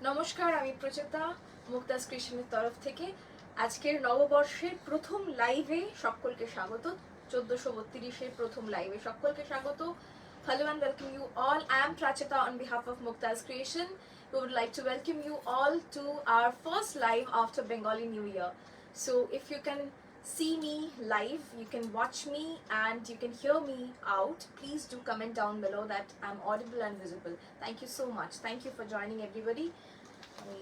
নমস্কার, আমি প্রচেতা মুক্তাজ ক্রিয়েশনের তরফ থেকে আজকের নববর্ষের প্রথম লাইভে সকলকে স্বাগত। 1432-এর প্রথম লাইভে সকলকে স্বাগত। Hello and welcome you all. I am Pracheta on behalf of Muktaz Creation. We would like to welcome you all to our first live after Bengali New Year. So if you can see me live, you can watch me and you can hear me out, please do comment down below that I'm audible and visible. Thank you so much. Thank you for joining everybody. আমি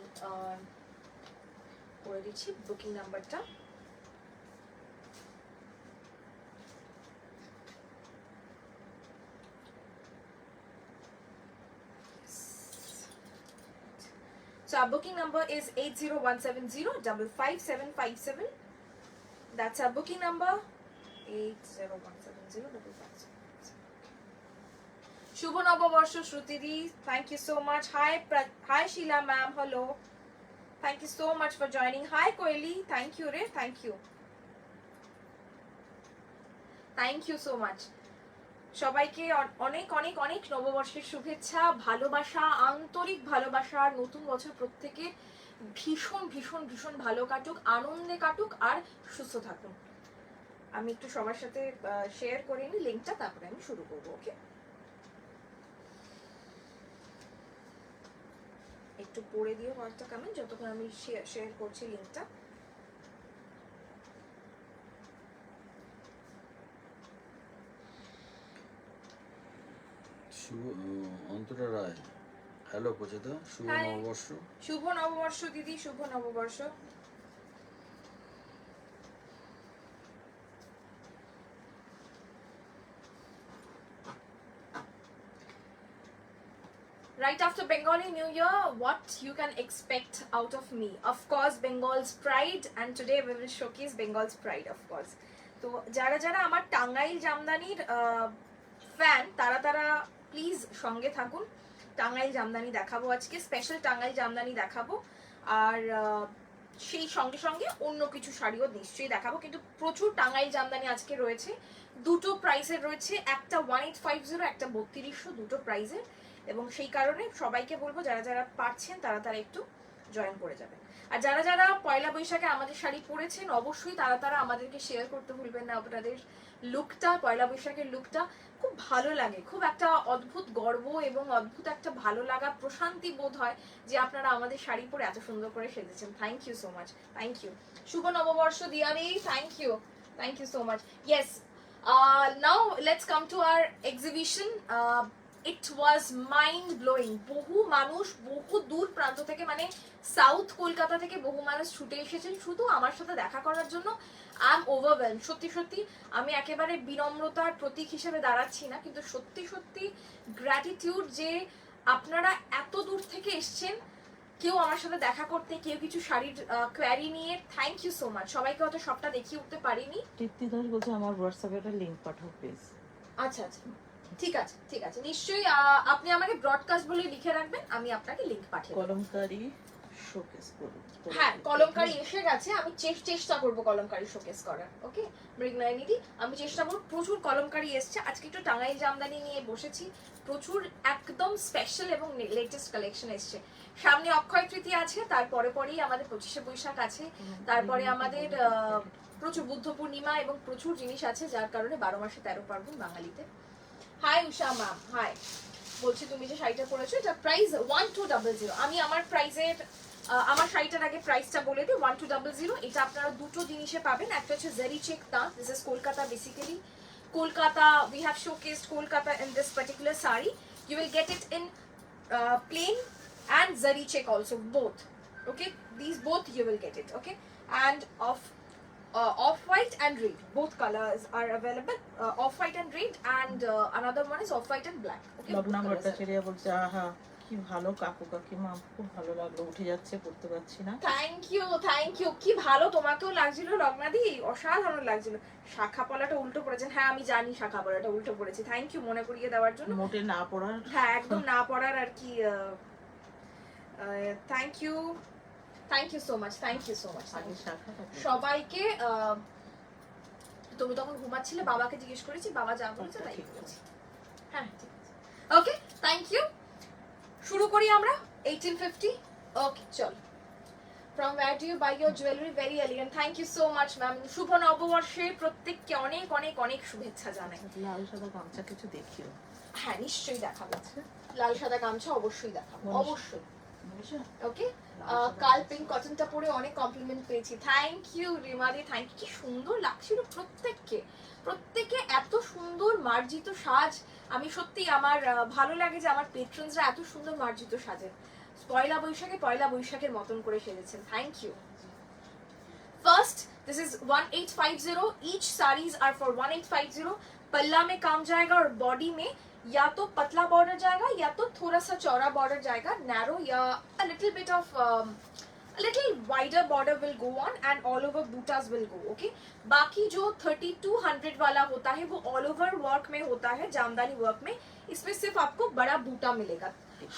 করে দিচ্ছি booking নাম্বারটা। So our booking number is 80170555757. That's our booking number, 801705557. শুভ নববর্ষ শ্রুতিদি, thank you so much. Hi Sheila ma'am, hello. Thank you so much for joining. Hi Koeli, thank you re, thank you. Thank you so much. সবাইকে অনেক অনেক অনেক নববর্ষের শুভেচ্ছা, ভালোবাসা, আন্তরিক ভালোবাসা। নতুন বছর প্রত্যেকে ভীষণ ভীষণ ভীষণ ভালো কাটুক, আনন্দে কাটুক আর সুস্থ থাকুন। আমি একটু সবার সাথে শেয়ার করে নিই লিঙ্কটা, তারপরে আমি শুরু করবো। ওকে, একটু পড়ে দিও কয়েকটা কমেন্ট যতক্ষণ আমি শেয়ার করছি লিঙ্কটা। অন্তরা রায়, হ্যালো প্রচেতা, শুভ নববর্ষ। শুভ নববর্ষ দিদি, শুভ নববর্ষ। Right after Bengali New Year, what you can expect out of me? Of course, Bengal's pride, and today we will showcase Bengal's pride, of course. তো যারা যারা আমার টাঙ্গাইল জামদানির ফ্যান, তারা তারা প্লিজ সঙ্গে থাকুন। টাঙ্গাইল জামদানি দেখাবো আজকে, স্পেশাল টাঙ্গাইল জামদানি দেখাবো, আর সেই সঙ্গে সঙ্গে অন্য কিছু শাড়িও নিশ্চয়ই দেখাবো। কিন্তু প্রচুর টাঙ্গাইল জামদানি আজকে রয়েছে, দুটো প্রাইসের রয়েছে, একটা 1850, একটা 3200, দুটো প্রাইসের। এবং সেই কারণে সবাইকে বলবো যারা যারা পারছেন তারা তারা একটু জয়েন করে যাবেন। আর যারা যারা পয়লা বৈশাখে আমাদের শাড়ি পরেছেন অবশ্যই তারা তারা আমাদেরকে শেয়ার করতে ভুলবেন না আপনাদের লুকটা। পয়লা বৈশাখের লুকটা খুব ভালো লাগে, খুব একটা অদ্ভুত গর্ব এবং অদ্ভুত একটা ভালো লাগা, প্রশান্তি বোধ হয় যে আপনারা আমাদের শাড়ি পরে এত সুন্দর করে সেজেছেন। Thank you so much, thank you. শুভ নববর্ষ দিয়ারি, thank you so much. Yes, now let's come to our exhibition. It was mind blowing. বহু মানুষ বহু দূর প্রান্ত থেকে, মানে সাউথ কলকাতা থেকে বহু মানুষ ছুটে এসেছেন শুধু আমার সাথে দেখা করার জন্য। আই এম ওভারওয়েলড, সত্যি সত্যি। আমি একেবারে বিনম্রতার প্রতীক হিসেবে দাঁড়াচ্ছি না, কিন্তু সত্যি সত্যি গ্র্যাটিটিউড যে আপনারা এত দূর থেকে এসছেন, কেউ আমার সাথে দেখা করতে, কেউ কিছু শাড়ির কোয়ারি নিয়ে। Thank you so much. সবাইকে হয়তো সবটা দেখিয়ে উঠতে পারিনি। তৃপ্তি দাস বলছে আমার হোয়াটসঅ্যাপে একটা লিংক পাঠাও প্লিজ। আচ্ছা আচ্ছা, ঠিক আছে ঠিক আছে, নিশ্চয়ই। আপনি আমাকে ব্রডকাস্ট বলে লিখে রাখবেন, আমি আপনাকে লিংক পাঠিয়ে দেব। কলমকারী শোকেস করুন। হ্যাঁ, কলমকারী এসে গেছে, আমি চেষ্টা করব কলমকারী শোকেস করার। ওকে মৃগনয়নীদি, আমি চেষ্টা করব। প্রচুর কলমকারী এসছে আজকে, একটু টাঙ্গাইল জামদানি নিয়ে বসেছি। প্রচুর একদম স্পেশাল এবং লেটেস্ট কালেকশন এসছে। সামনে অক্ষয় তৃতীয়া আছে, তারপরে পরেই আমাদের 25শে বৈশাখ আছে, তারপরে আমাদের প্রচুর বুদ্ধ পূর্ণিমা এবং প্রচুর জিনিস আছে, যার কারণে 12 মাসে 13 পার্বণ বাঙালিতে। হাই উষা ম্যাম, হাই। বলছি তুমি যে শাড়িটা পরেছো এটা প্রাইস 1200। আমি আমার প্রাইসের আমার শাড়িটার আগে প্রাইসটা বলে দিই। 1200। এটা আপনারা দুটো জিনিসে পাবেন। একটা হচ্ছে জারি চেক তাঁত, this is Kolkata basically. Kolkata, we have showcased Kolkata in this particular sari. You will get it in plain and zari check also, both. Okay, these both you will get it. Okay, and off-white and red, both colors are available. Off-white and red, and another one is off-white and black. Okay, Lagna Bhattacharya বলছে আহা কি ভালো কাকু কাকিমা, খুব ভালো লাগলো, উঠে যাচ্ছে, পড়তে পারছি না। Thank you. কি ভালো, তোমাকেও লাগছিল লগ্নাদি, অসাধারণ লাগছিল। শাখা পলাটা উল্টো পড়েছেন, হ্যাঁ আমি জানি শাখা পলাটা উল্টো পড়েছে। থ্যাংক ইউ মনে করিয়ে দেওয়ার জন্য। মোটে না পড়ার, হ্যাঁ একদম না পড়ার আর কি। Thank you so much, thank you so much সবাইকে। তুমি তখন ঘুমাচ্ছিলে, বাবাকে জিজ্ঞেস করেছি, বাবা যা বলেছে তাই বলেছি। হ্যাঁ ঠিক আছে, ওকে থ্যাংক ইউ। করি আমরা 1850 ওকে চল From where do you buy your jewelry? Very elegant. Thank you so much, ma'am. শুভ নববর্ষে প্রত্যেককে অনেক অনেক অনেক শুভেচ্ছা জানাই। লাল সাদা গামছা কিছু দেখিও। হ্যাঁ নিশ্চয়ই দেখাবো, লাল সাদা গামছা অবশ্যই দেখাবো, অবশ্যই। ওকে কাল পিঙ্ক কটনটা পরে অনেক কমপ্লিমেন্ট পেয়েছি, থ্যাংক ইউ রিমাদি, থ্যাংক ইউ। কি সুন্দর লাগছিল প্রত্যেককে এত সুন্দর মার্জিত সাজ। আমি সত্যি আমার ভালো লাগে যে আমার পেট্রনসরা এত সুন্দর মার্জিত সাজেন, পয়লা বৈশাখের মতন করে সেজেছেন, thank you. First, this is 1850. Each sarees are for 1850. पल्ला में काम जाएगा और बॉडी में या तो पतला बॉर्डर जाएगा या तो थोड़ा सा चौड़ा बॉर्डर जाएगा, नैरो या a little bit of a little wider border will go on and all over bootas will go. Okay, बाकी जो 3200 वाला होता है वो all over work में होता है, जामदानी वर्क में। इसमें सिर्फ आपको बड़ा बूटा मिलेगा,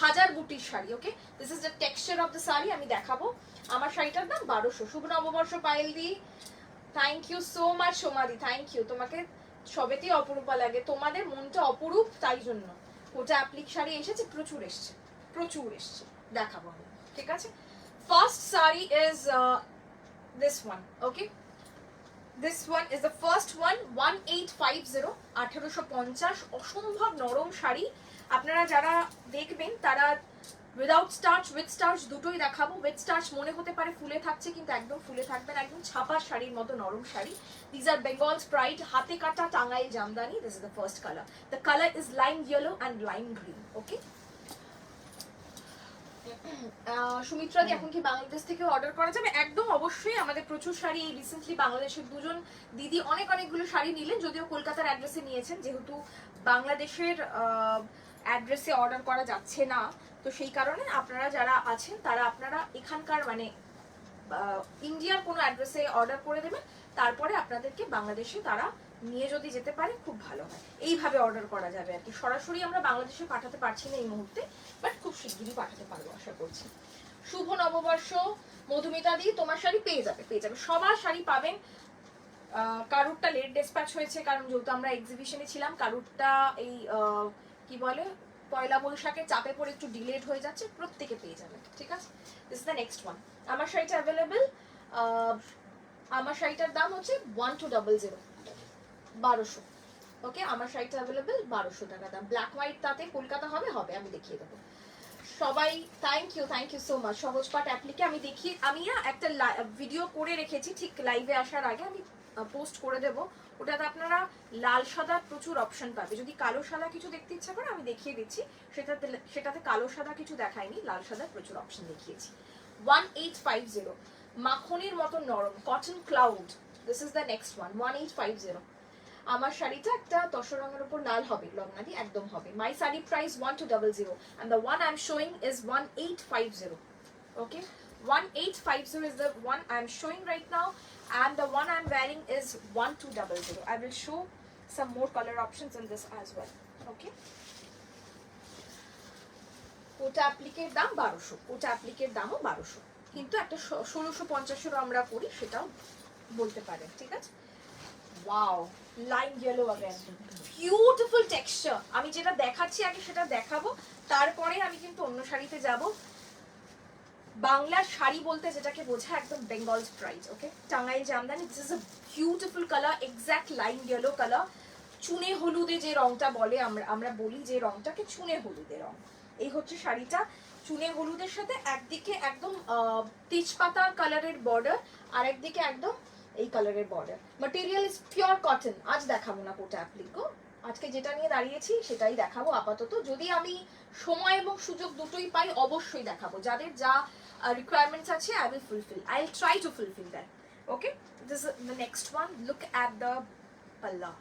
1000 বুটির শাড়ি। Okay, this is the texture of the sari. আমি দেখাবো। আমার শাড়িটার দাম 1200। শুভ নববর্ষ পায়েল দি, থ্যাংক ইউ সো মাচ। সোমাদি, থ্যাংক ইউ। তোমাকে সবেতেই অপরূপা লাগে, তোমাদের মনটা অপরূপ, তাই জন্য ওটা অ্যাপ্লিক শাড়ি এসেছে, প্রচুর এসছে, দেখাবো আমি, ঠিক আছে। First sari is this one. Okay, This one is the first one, 1850, 1850। অসম্ভব নরম শাড়ি। আপনারা যারা দেখবেন তারা উইদাউট স্টার্চ উইথ স্টার্চ দুটোই দেখাবো। উইথ স্টার্চ মনে হতে পারে ফুলে থাকছে, কিন্তু একদম ফুলে থাকবে না, একদম ছাপার শাড়ির মতো নরম শাড়ি। দিস আর বেঙ্গলস প্রাইড, হাতে কাটা Tangail Jamdani. This is the first colour. The colour is lime yellow and lime green. Okay, Sumitra di, এখন কি বাংলাদেশ থেকে অর্ডার করা যাবে? একদম অবশ্যই। আমাদের প্রচুর শাড়ি রিসেন্টলি বাংলাদেশের দুজন দিদি অনেকগুলো শাড়ি নিলেন, যদিও কলকাতার অ্যাড্রেসে নিয়েছেন, যেহেতু বাংলাদেশের অ্যাড্রেসে অর্ডার করা যাচ্ছে না, তো সেই কারণে আপনারা যারা আছেন তারা আপনারা এখানকার মানে ইন্ডিয়ার কোনো অ্যাড্রেসে অর্ডার করে দেবেন, তারপরে আপনাদেরকে বাংলাদেশে তারা নিয়ে যদি যেতে পারে খুব ভালো হয়। এইভাবে অর্ডার করা যাবে আর কি। সরাসরি আমরা বাংলাদেশে পাঠাতে পারছি না এই মুহূর্তে, বাট খুব শিগগিরই পাঠাতে পারবো আশা করছি। শুভ নববর্ষ মধুমিতা দি, তোমার শাড়ি পেয়ে যাবে। সবার শাড়ি পাবেন। কারুরটা লেট ডিসপ্যাচ হয়েছে, কারণ যেহেতু আমরা এক্সিবিশনে ছিলাম, কারুরটা এই কি বলে পয়লা বৈশাখের চাপে পড়ে একটু ডিলেড হয়ে যাচ্ছে। প্রত্যেকে পেয়ে যাবে, ঠিক আছে। This is the next one. আমার শাড়িটা অ্যাভেলেবেল। আমার শাড়িটার দাম হচ্ছে 1200, 1200। ওকে, আমার শাড়িটা অ্যাভেলেবেল 1200 টাকা দাম। ব্ল্যাক হোয়াইট তাতে কলকাতা হবে, আমি দেখিয়ে দেবো। সবাই থ্যাংক ইউ সো মাচ। সহজ পাট অ্যাপ্লিকে আমি একটা ভিডিও করে রেখেছি, ঠিক লাইভে আসার আগে আমি পোস্ট করে দেবো। ওটাতে আপনারা লাল সাদার প্রচুর অপশন পাবে। যদি কালো সাদা কিছু দেখতে ইচ্ছা করে আমি দেখিয়ে দিচ্ছি, সেটাতে কালো সাদা কিছু দেখাইনি, লাল সাদার প্রচুর অপশন দেখিয়েছি। 1850, মাখনের মতো নরম cotton cloud. This is the next one, 1850। আমার শাড়িটা একটা তসর রঙের উপর লাল হবে, লগ্নাদি একদম হবে। মাই sari price 1200 and the one I'm showing is 1850. Okay, 1850 is the one I'm showing right now, and the one I'm wearing is 1200. I will show some more color options in this as well. Okay, ওটা অ্যাপ্লিকের দাম 1200, ওটা অ্যাপ্লিকের দামও 1200, কিন্তু একটা 1650 আমরা করি, সেটাও বলতে পারেন, ঠিক আছে। Wow, lime yellow again, beautiful texture. আমি যেটা দেখাচ্ছি আগে সেটা দেখাবো, তারপরে আমি কিন্তু অন্য শাড়িতে যাব। বাংলার শাড়ি বলতে যেটাকে বোঝায় একদম Bengal's pride. Okay, Tangail Jamdani. This is a beautiful colour, exact lime yellow colour. চুনে হলুদে যে রংটা বলে, আমরা বলি যে রংটাকে চুনে হলুদে রং, এই হচ্ছে শাড়িটা। চুনে হলুদের সাথে একদিকে একদম তেজপাতা কালারের বর্ডার, আর একদিকে একদম এই কালারের border. Material is pure cotton. আজ দেখাবো না কোটা অ্যাপ্লিকো, আজকে যেটা নিয়ে দাঁড়িয়েছি সেটাই দেখাবো আপাতত। যদি আমি সময় এবং সুযোগ দুটোই পাই অবশ্যই দেখাবো। যাদের যা রিকোয়ারমেন্টস আছে I will fulfill. I'll try to fulfill that. Okay, this is the next one. Look at the palla.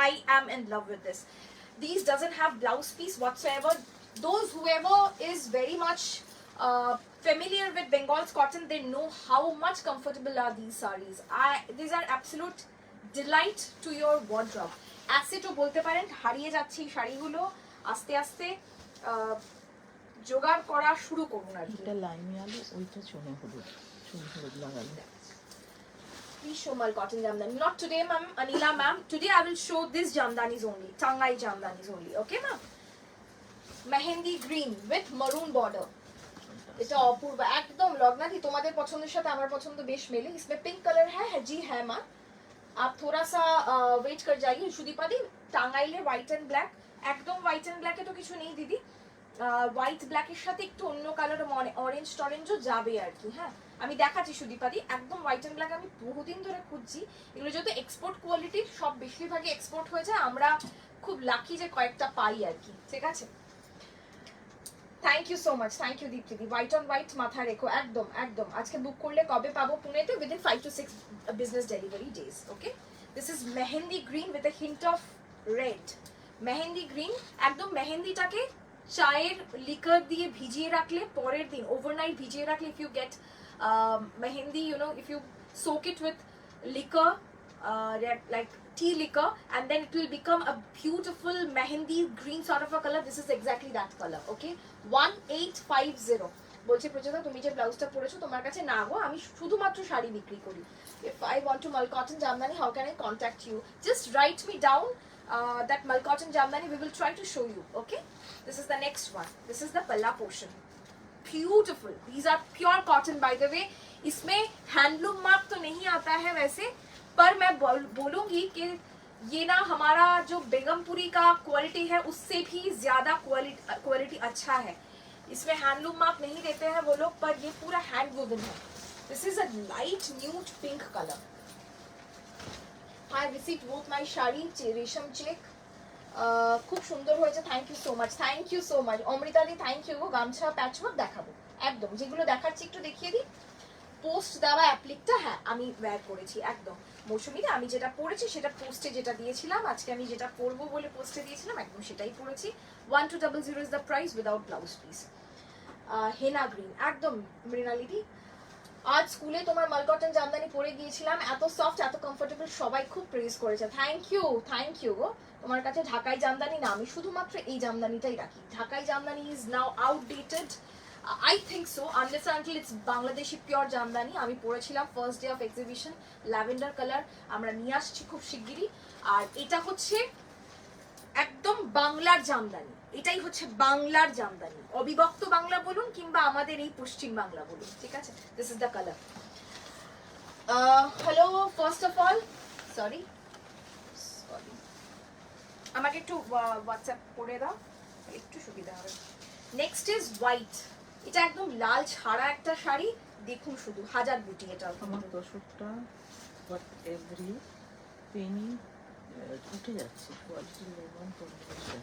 I am in love with this. These doesn't have blouse piece whatsoever. Those whoever is very much familiar with Bengal's cotton, they know how much comfortable are these sarees. These are absolute delight to your wardrobe. Asset ও বলতে পারেন, হারিয়ে যাচ্ছে এই শাড়িগুলো, আস্তে আস্তে জোগাড় করা শুরু করুন আর কি। এটা লাইমি আলু, ওইটা চুনে হলুদ লাগানো। Please show my cotton jamdani. Not today, ma'am. Anila, ma'am. Today I will show this jamdanis only. Tangai jamdanis only. Okay, ma'am. Mehendi green with maroon border. এটা অপূর্ব একদম लग्नादी তোমাদের পছন্দের সাথে আমার পছন্দ বেশ মেলে इसमें पिंक कलर है जी है मां आप थोड़ा सा वेट कर जाइए সুদীপা দি টাঙ্গাইলে হোয়াইট এন্ড ব্ল্যাক একদম হোয়াইট এন্ড ব্ল্যাকে তো কিছু নেই দিদি হোয়াইট ব্ল্যাকের সাথে একটু অন্য কালার অরেঞ্জ টরেঞ্জও যাবে আর কি হ্যাঁ আমি দেখাচ্ছি সুদীপাদি একদম হোয়াইট এন্ড ব্ল্যাক আমি বহুদিন ধরে খুঁজছি এগুলো যেহেতু এক্সপোর্ট কোয়ালিটির সব বেশিরভাগই এক্সপোর্ট হয়ে যায় আমরা খুব লাকি যে কয়েকটা পাই আর কি ঠিক আছে thank you so much thank you Dipti white on white মাথা রেখো একদম একদম আজকে বুক করলে কবে পাবো পুনেতে within 5 to 6 business delivery days okay this is mehendi green with a hint of red mehendi green একদম মেহেন্দিটাকে চায়ের লিকার দিয়ে ভিজিয়ে রাখলে পরের দিন ওভারনাইট ভিজিয়ে রাখলে if you get mehendi you know if you soak it with liquor like tea liquor and then it will become a beautiful mehendi green sort of a color this is exactly that color okay 1850 বলছে প্রচেতা তুমি যে ব্লাউজটা পরেছো তোমার কাছে না গো আমি শুধুমাত্র শাড়ি বিক্রি করি if I want to mal cotton jamdani how can I contact you just write me down that mal cotton jamdani we will try to show you okay this is the next one this is the palla portion beautiful these are pure cotton by the way इसमें handloom mark तो नहीं आता है वैसे पर मैं बोलूंगी कि ये ना हमारा जो बेगमपुरी का क्वालिटी है उससे भी ज्यादा क्वालिटी अच्छा है इसमें हैंडलूम मार्क नहीं देते हैं वो लोग पर ये पूरा हैंड वुवन है this is a light nude pink colour I received both my sari রেশম চেক খুব সুন্দর হয়েছে thank you so much Amrita দি থ্যাংক ইউ গামছা প্যাচওয়ার্ক দেখাবো একদম যেগুলো দেখাচ্ছি একটু দেখিয়ে দিই পোস্ট দেওয়া অ্যাপ্লিকটা হ্যাঁ আমি ওয়্যার করেছি একদম মৌসুমীতে আমি যেটা পরেছি সেটা পোস্টে যেটা দিয়েছিলাম আজকে আমি যেটা পরবো বলে পোস্টে দিয়েছিলাম একদম সেটাই পরেছি 1200 is the price without blouse piece henna green একদম মৃণালিদি আজ স্কুলে তোমার মাল কটন জামদানি পরে গিয়েছিলাম এত সফট এত কমফোর্টেবল সবাই খুব প্রেজ করেছে থ্যাংক ইউ গো তোমার কাছে ঢাকাই জামদানি না আমি শুধুমাত্র এই জামদানিটাই রাখি ঢাকাই Jamdani is now outdated I think so unless until it's Bangladeshi pure Jamdani আমি পরেছিলাম first day of exhibition lavender colour আমরা নিয়ে আসছি খুব শিগগিরই আর এটা হচ্ছে একদম বাংলার জামদানি এটাই হচ্ছে বাংলার জামদানি অবিভক্ত বাংলা বলুন কিংবা আমাদের এই পশ্চিম বাংলা বলুন ঠিক আছে this is the colour hello first of all sorry আমাকে একটু হোয়াটসঅ্যাপ করে দাও একটু সুবিধা হবে নেক্সট ইজ হোয়াইট এটা একদম লাল ছাড়া একটা শাড়ি দেখুন শুধু হাজার বুটি এটা আমার দশকটা বাট এভরি পেনি উঠে যাচ্ছে কোয়ালিটি লেমন কম্বিনেশন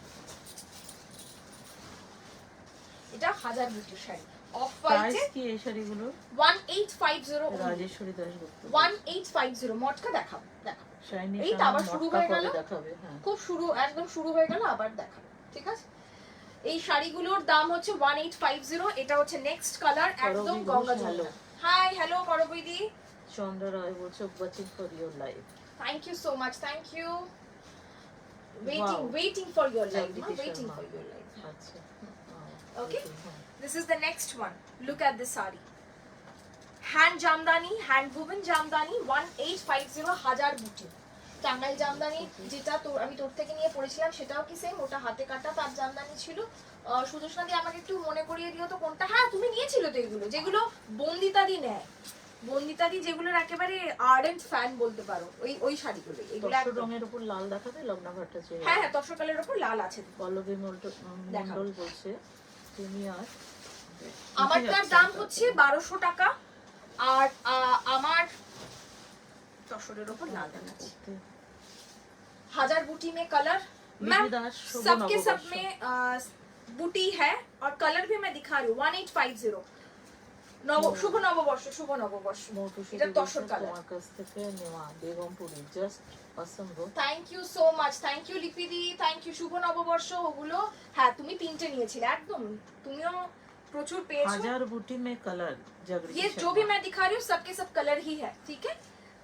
এটা হাজার বুটির শাড়ি অফ প্রাইস হোয়াইটে কি এই শাড়িগুলো 1850 রাজেশ্বরী দাশগুপ্ত 1850 মটকা দেখাবো শাইনি এই তো আবার শুরু হয়ে গেল দেখাবে হ্যাঁ খুব একদম শুরু হয়ে গেল আবার দেখাবো ঠিক আছে এই শাড়িগুলোর দাম হচ্ছে 1850 এটা হচ্ছে নেক্সট কালার একদম গঙ্গা যমুনা হাই হ্যালো করবইদি চন্দ্রা রায় বলছে watching for your life thank you so much thank you Wow. waiting for your life Jagditi waiting Sharma. for your life আচ্ছা Okay. This is the next one. Look at this sari. Hand jamdani, hand woven jamdani, 1850 হাজার বুটি। টাঙ্গাইল জামদানি যেটা তো আমি তোর থেকে নিয়ে পড়েছিলাম সেটাও কি সেম ওটা হাতে কাটা তার জামদানি ছিল সুদর্শনা দি আমাকে একটু মনে করিয়ে দিও তো কোনটা হ্যাঁ তুমি নিয়েছিল তো এগুলো যেগুলো বন্দিতাদি নেয় বন্দিতাদি যেগুলোর একেবারে আর্ডেন্ট ফ্যান বলতে পারো ওই শাড়িগুলো এগুলো তসর রঙের উপর লাল দেখাবে লগ্না ভট্টাচার্য হ্যাঁ হ্যাঁ তসর কালারের উপর লাল আছে পল্লবী মন্ডল বলছে তুমি আর আমারটার দাম হচ্ছে 1200 টাকা আর আমার তসরের উপর লাল দেখাচ্ছি हजार बूटी में कलर मैम सबके सब में बूटी है और कलर भी मैं दिखा रही हूँ 1850 শুভ নববর্ষ এটা তসর কালার তোমার কাছ থেকে নেওয়া বেগমপুরি জাস্ট পছন্দ thank you so much thank you লিপিদি থ্যাংক ইউ শুভ নববর্ষ ওগুলো হ্যাঁ তুমি তিনটে নিয়েছিলে একদম তুমিও প্রচুর পেয়েছো हजार बूटी में कलर जगरी ये जो भी मैं दिखा रही हूँ सबके सब कलर ही है ठीक है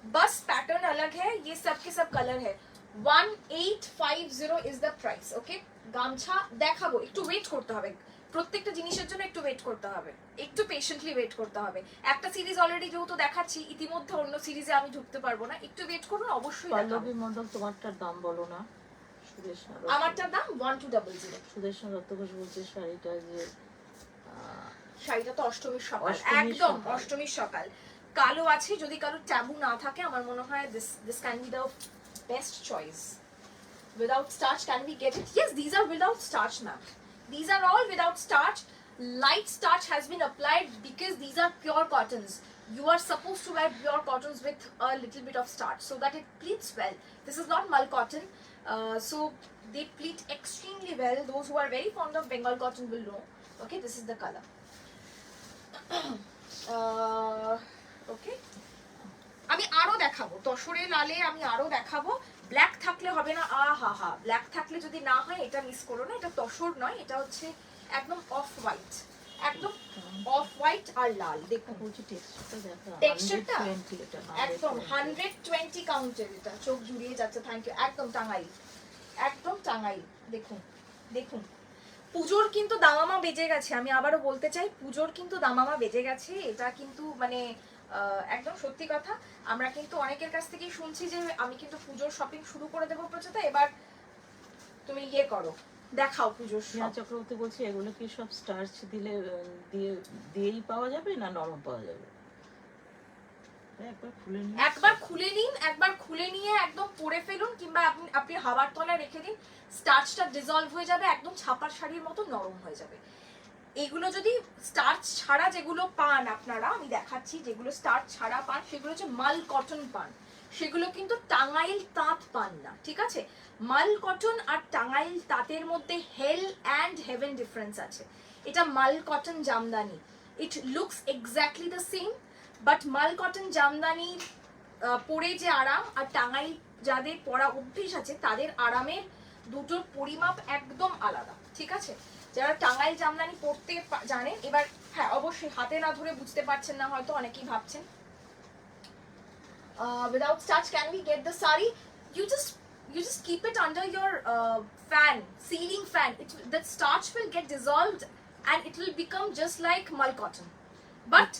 बस पैटर्न अलग है ये सबके सब कलर है 1850 is the price okay গামছা দেখাবো একটু ওয়েট করতে হবে প্রত্যেকটা জিনিসের জন্য একটু ওয়েট করতে হবে একটু পেশেন্টলি ওয়েট করতে হবে একটা সিরিজ অলরেডি যেহেতু দেখাচ্ছি ইতিমধ্যে অন্য সিরিজে আমি ঢুকতে পারবো না একটু ওয়েট করুন অবশ্যই পল্লবী মন্ডল তোমারটার দাম বলো না সুদেশনা আমারটার দাম 1200 সুদেশনা দত্ত ঘোষ বলছে শাড়িটা যে শাড়িটা তো অষ্টমীর সকাল, অষ্টমীর একদম সকাল। অষ্টমীর সকাল। কালো আছে, যদি কারো ট্যাবু না থাকে আমার মনে হয় this can be the best choice. Without starch, can we get it? Yes, these are without starch, ma'am. These are all without starch. Light starch has been applied because these are pure cottons. You are supposed to wear pure cottons with a little bit of starch so that it pleats well. This is not mull cotton, so they pleat extremely well. Those who are very fond of Bengal cotton will know. Okay, this is the color. Okay. আমি আরো দেখাবো, তসরে লালে আমি আরো দেখাবো। Black থাকলে হবে না, আহা, ব্ল্যাক থাকলে যদি না হয় এটা মিস করো না, এটা তসর নয়, এটা হচ্ছে একদম অফ হোয়াইট, একদম অফ হোয়াইট আর লাল। দেখুন বলছি টেক্সচারটা দেখো, টেক্সচারটা 120 এটা, একদম 120 120 কাউন্টের, এটা চোখ জুড়িয়ে যাচ্ছে। থ্যাংক ইউ, একদম টাঙ্গাই, একদম টাঙ্গাই। দেখুন দেখুন, পুজোর কিন্তু দামামা বেজে গেছে, আমি আবারও বলতে চাই পুজোর কিন্তু দামামা বেজে গেছে। এটা কিন্তু মানে একদম সত্যি কথা। আমরা কিন্তু অনেকের কাছ থেকেই শুনছি যে আমি কিন্তু পুজোর শপিং শুরু করে দেবো প্রচেতা, এবার তুমি ইয়ে করো, দেখাও পুজোর স্নেহা shop। চক্রবর্তী বলছে এগুলো কি সব স্টার্চ দিলে দিয়েই পাওয়া যাবে না নরম পাওয়া যাবে? একবার খুলে নিয়ে একবার খুলে নিন, একবার খুলে নিয়ে একদম পরে ফেলুন, কিংবা আপনি হাওয়ার তলায় রেখে দিন, স্টার্চটা ডিসলভ হয়ে যাবে, একদম ছাপার শাড়ির মতো নরম হয়ে যাবে। এগুলো যদি স্টার্চ ছাড়া যেগুলো পান আপনারা, আমি দেখাচ্ছি যেগুলো স্টার্চ ছাড়া পান সেগুলো হচ্ছে মাল কটন পান, সেগুলো কিন্তু টাঙ্গাইল তাঁত পান না, ঠিক আছে? মাল কটন আর টাঙ্গাইল তাঁতের মধ্যে হেল অ্যান্ড হেভেন ডিফারেন্স আছে। এটা মাল cotton Jamdani, it looks exactly the same, but মাল কটন জামদানির পরে যে আরাম আর টাঙ্গাইল যাদের পরা অভ্যেস আছে তাদের আরামের দুটোর পরিমাপ একদম আলাদা, ঠিক আছে? যারা টাঙ্গাইল জামদানি পরতে জানেন, এবার হ্যাঁ অবশ্যই হাতে না ধরে বুঝতে পারছেন না হয়তো, অনেকেই ভাবছেন without starch can we get the sari? You just keep it under your fan, ceiling fan. The starch will get dissolved and it will become just like mull cotton. But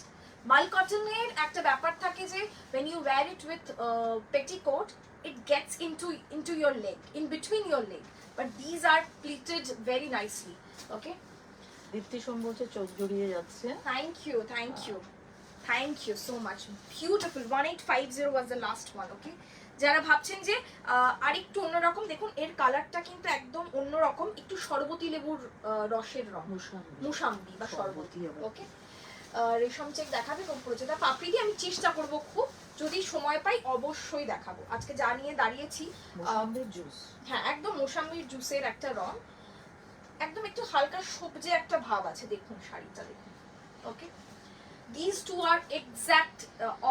mull cotton এর একটা ব্যাপার থাকে যে when you wear it with petticoat, it gets into your leg, in between your leg. But these are pleated very nicely. Okay. দীপ্তি সোম বলছে চোখ জড়িয়ে যাচ্ছে। Thank you so much. Beautiful. 1850 was the last one. Okay. যারা ভাবছেন যে আরেকটু অন্যরকম, দেখুন এর কালারটা কিন্তু একদম অন্যরকম, একটু শরবতী লেবুর রসের রং, মুসাম্বি বা শরবতী। ওকে, রেশম চেক দেখাবে প্রচেতা পাপড়ি দিয়ে, আমি চেষ্টা করব খুব, যদি সময় পাই অবশ্যই দেখাবো। আজকে যা নিয়ে দাঁড়িয়েছি, জুস, হ্যাঁ একদম মোসাম্বির জুসের একটা রং, একদম একটু হালকা সবজে একটা ভাব আছে। দেখুন শাড়িটা দেখুন। ওকে, these two are exact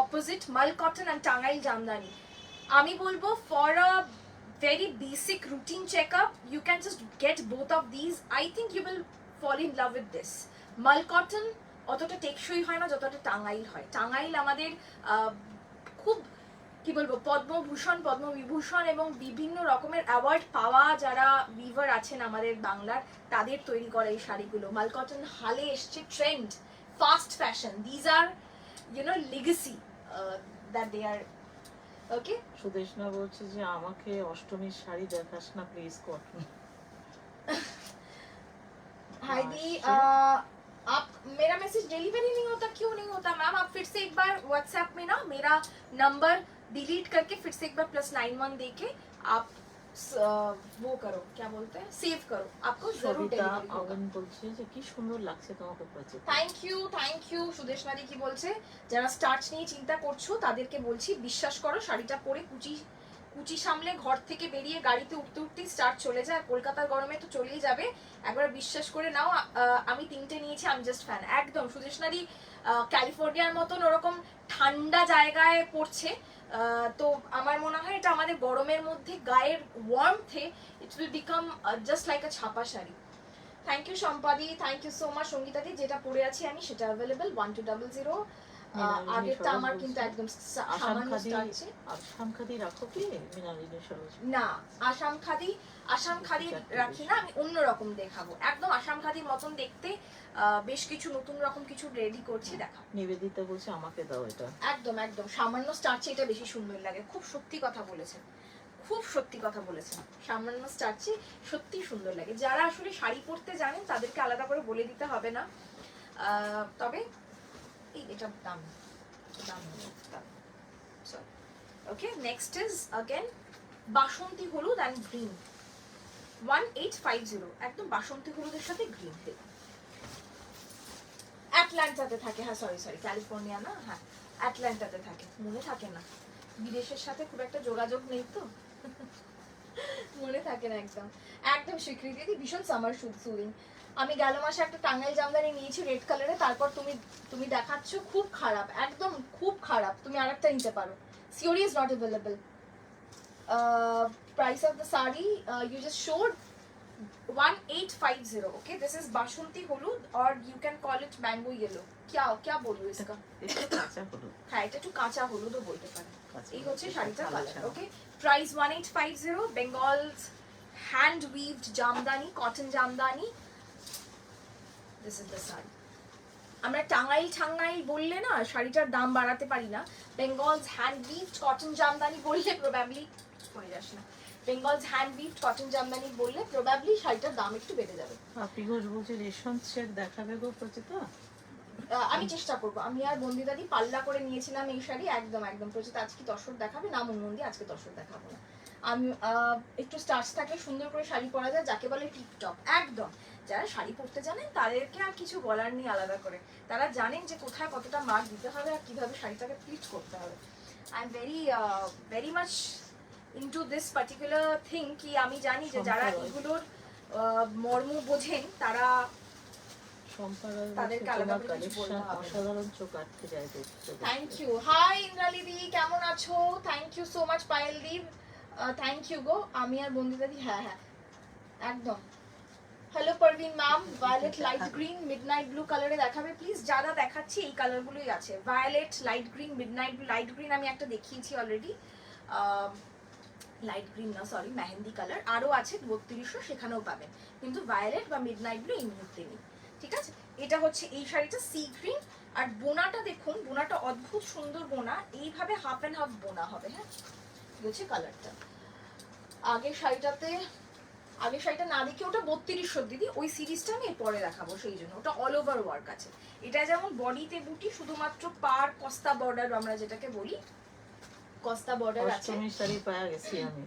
opposite, mull cotton and Tangail Jamdani. আমি বলবো for a very basic routine checkup you can just get both of these. I think you will fall in love with this. mull cotton অতটা টেকসই হয় না যতটা টাঙ্গাইল হয়। টাঙ্গাইল আমাদের খুব কি বলবো পদ্মভূষণ, পদ্মবিভূষণ এবং বিভিন্ন রকমের অ্যাওয়ার্ড পাওয়া যারা উইভার আছেন আমাদের বাংলার, তাদের তৈরি করা এই শাড়িগুলো। মাল কটন হালে এসছে, trend, fast fashion, these are legacy that they are. ওকে, সুদেশনা বলছে যে আমাকে অষ্টমীর শাড়ি দেখাস না প্লিজ কটন। हाइदी आप मेरा मैसेज डिलीवरी नहीं होता, क्यों नहीं होता मैम? आप फिर से एक बार व्हाट्सएप में ना मेरा नंबर डिलीट करके फिर से एक बार +91 देके आप वो करो, क्या बोलते हैं, सेव करो, आपको जरूर डिलीवरी होगा। বলছে যে কি সুন্দর লাগছে তোমাকে পরিচিত। থ্যাংক ইউ সুদেশনাদি কি বলছে, যারা স্টার্চ নিয়ে চিন্তা করছো তাদেরকে বলছি বিশ্বাস করো, শাড়িটা পরে কুচি সামলে ঘর থেকে বেরিয়ে গাড়িতে উঠতে উঠতেই স্টার্ট চলে যায়। কলকাতার গরমে তো চলেই যাবে, একবার বিশ্বাস করে নাও। আমি 3টে নিয়েছি, আমি জাস্ট ফ্যান একদম। সুদেশনারি ক্যালিফোর্নিয়ার মতন ওরকম ঠান্ডা জায়গায় পড়ছে, তো আমার মনে হয় এটা আমাদের গরমের মধ্যে গায়ের ওয়ার্মথে it will become just like a ছাপা শাড়ি। থ্যাংক ইউ সম্পাদি, থ্যাংক ইউ সো মাচ সঙ্গীতাদি। যেটা পরে আছি আমি সেটা অ্যাভেলেবল 1200। আগেরটা আমার কিন্তু একদম সামান্য স্টার্চে। আসাম খাদি রাখো কি মৃণালিনী সরোজ? না, আসাম খাদি রাখি না, আমি অন্য রকম দেখাবো, একদম আসাম খাদির মতন দেখতে বেশ কিছু নতুন রকম কিছু রেডি করছি, দেখা। নিবেদিতা বলছে আমাকে দাও এটা। একদম সামান্য স্টার্চে এটা বেশি সুন্দর লাগে। খুব সত্যি কথা বলেছেন, সামান্য স্টার্চে সত্যি সুন্দর লাগে। যারা আসলে শাড়ি পরতে জানেন তাদেরকে আলাদা করে বলে দিতে হবে না। তবে এই এটা দাম sorry. Okay, next is again বাসন্তী হলুদ অ্যান্ড গ্রিন 1850, একদম বাসন্তী হলুদের সাথে গ্রিন দিলাম। অ্যাটলান্টাতে থাকে, হ্যাঁ সরি ক্যালিফোর্নিয়া না, হ্যাঁ অ্যাটলান্টাতে থাকে, মনে থাকে না, বিদেশের সাথে খুব একটা যোগাযোগ নেই তো মনে থাকে না একদম। একদম স্বীকৃতি দি ভীষণ সামার সুদিং। আমি গেল মাসে একটা টাঙ্গাইল জামদানি নিয়েছি রেড কালারে, তারপর তুমি দেখাচ্ছ খুব খারাপ, একদম খুব খারাপ, তুমি আরেকটা নিতে পারো। সিওরি is not available. Price of the sari you just showed 1850. Okay, this is बासंती हलूद और you can call it mango yellow. क्या बोलूं इसका? এটা কাঁচা হলুদ, হ্যাঁ এটা একটু কাঁচা হলুদও বলতে পারে। কাঁচা এই হচ্ছে হলুদ, শাড়িটার কালো কালার। ছাড়া। Okay, price 1850, Bengal's hand woven Jamdani, cotton Jamdani. This is the sari. আমরা টাঙ্গাইল বললে না শাড়িটার দাম বাড়াতে পারি না, Bengal's hand woven cotton Jamdani বললে প্রবাবলি পড়ে যাস না, Bengal's hand woven cotton Jamdani বললে প্রবাবলি শাড়িটার দাম একটু বেড়ে যাবে। আপনি ঘোষ বলছে রেশম সেট দেখাবে গো প্রচিতা। আমি চেষ্টা করবো, আমি আর বন্দিদাদি পাল্লা করে নিয়েছিলাম এই শাড়ি, একদম প্রচিত আজকে দর্শক দেখাবে না, মনমন্দি আজকে দর্শক দেখাবো না। আমি একটু স্টার্চ থাকলে সুন্দর করে শাড়ি পরা যায়, যাকে বলে টিপটপ একদম। যারা শাড়ি পরতে জানেন তাদেরকে আর কিছু বলার নেই আলাদা করে, তারা জানেন যে কোথায় কতটা মার্ক দিতে হবে আর কিভাবে শাড়িটাকে প্লিট করতে হবে। I am very much into this particular thing, কি আমি জানি যে যারা এগুলোর মর্ম বোঝেন তারা তাদেরকে আলাদা করে কিছু বলতে হবে না। অসাধারণ, চোখ আটকে যায় দেখতে। Thank you. হাই ইন্দ্রালি দি, কেমন আছো? Thank you so much Payel the, thank you গো। আমি আর বন্দিতা দি, হ্যাঁ একদম। Hello Parveen ma'am, violet light green midnight blue কালারে দেখাবে প্লিজ। যারা দেখাচ্ছি এই কালারগুলোই আছে, violet light green midnight blue. Light green আমি একটা দেখিয়েছি অলরেডি, লাইট গ্রিন না সরি মেহেন্দি কালার, আরও আছে 3200, সেখানেও পাবেন, কিন্তু ভায়োলেট বা মিডনাইট ব্লু এই মুহূর্তে নেই। ঠিক আছে, এটা হচ্ছে এই শাড়িটা সি গ্রিন, আর বোনাটা দেখুন, বোনাটা অদ্ভুত সুন্দর বোনা, এইভাবে হাফ অ্যান্ড হাফ বোনা হবে। হ্যাঁ, এই হচ্ছে কালারটা। আগের শাড়িটা না দেখে ওটা 3200 দিদি, ওই সিরিজটা আমি পরে দেখাবো, সেই জন্য ওটা অল ওভার ওয়ার্ক আছে। এটা যেমন বডিতে বুটি, শুধুমাত্র পার কস্তা বর্ডার আমরা যেটাকে বলি, কস্তা বর্ডার আছে। অষ্টমী শাড়ি পাওয়া গেছি আমি,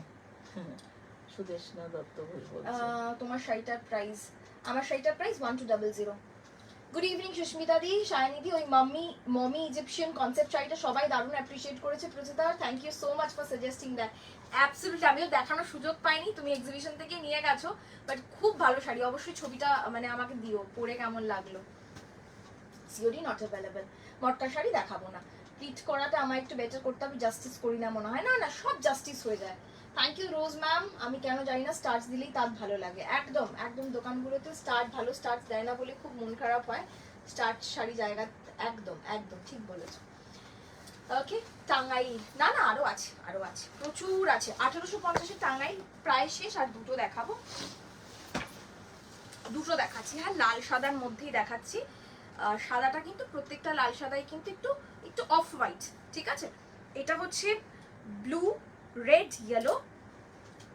সুদেশনা দত্ত ঘোষ বলছে। তোমার শাড়িটার প্রাইস, আমার শাড়িটার price 1200। Good evening Susmita di, Shayani di. ওই মমি ইজিপশিয়ান কনসেপ্ট শাড়িটা সবাই দারুণ অ্যাপ্রিশিয়েট করেছে Prachita, thank you so much for suggesting that. Absolutely, আমিও দেখানোর সুযোগ পাইনি, তুমি এক্সিবিশন থেকে নিয়ে গেছো, বাট খুব ভালো শাড়ি। অবশ্যই ছবিটা মানে আমাকে দিও, পরে কেমন লাগলো। সিওরি নট অ্যাভেলেবেল। মটকা শাড়ি দেখাবো না, প্লিট করাটা আমার একটু বেটার করতে হবে, জাস্টিস করি না মনে হয়, না সব জাস্টিস হয়ে যায়। Thank you rose ma'am. আমি কেন জানি না, স্টার্চ দিলেই তার ভালো লাগে, একদম দোকানগুলোতে ভালো স্টার্চ দেয় না বলে খুব মন খারাপ হয়। স্টার্চ শাড়ি জায়গা একদম ঠিক বলেছো। ওকে, টাঙ্গাইল না আরো আছে প্রচুর আছে। 1850-এর টাঙ্গাইল প্রায় শেষ, আর দুটো দেখাচ্ছি। হ্যাঁ, লাল সাদার মধ্যেই দেখাচ্ছি। সাদাটা কিন্তু প্রত্যেকটা লাল সাদাই কিন্তু একটু অফ হোয়াইট, ঠিক আছে। এটা হচ্ছে ব্লু রেড ইয়েলো,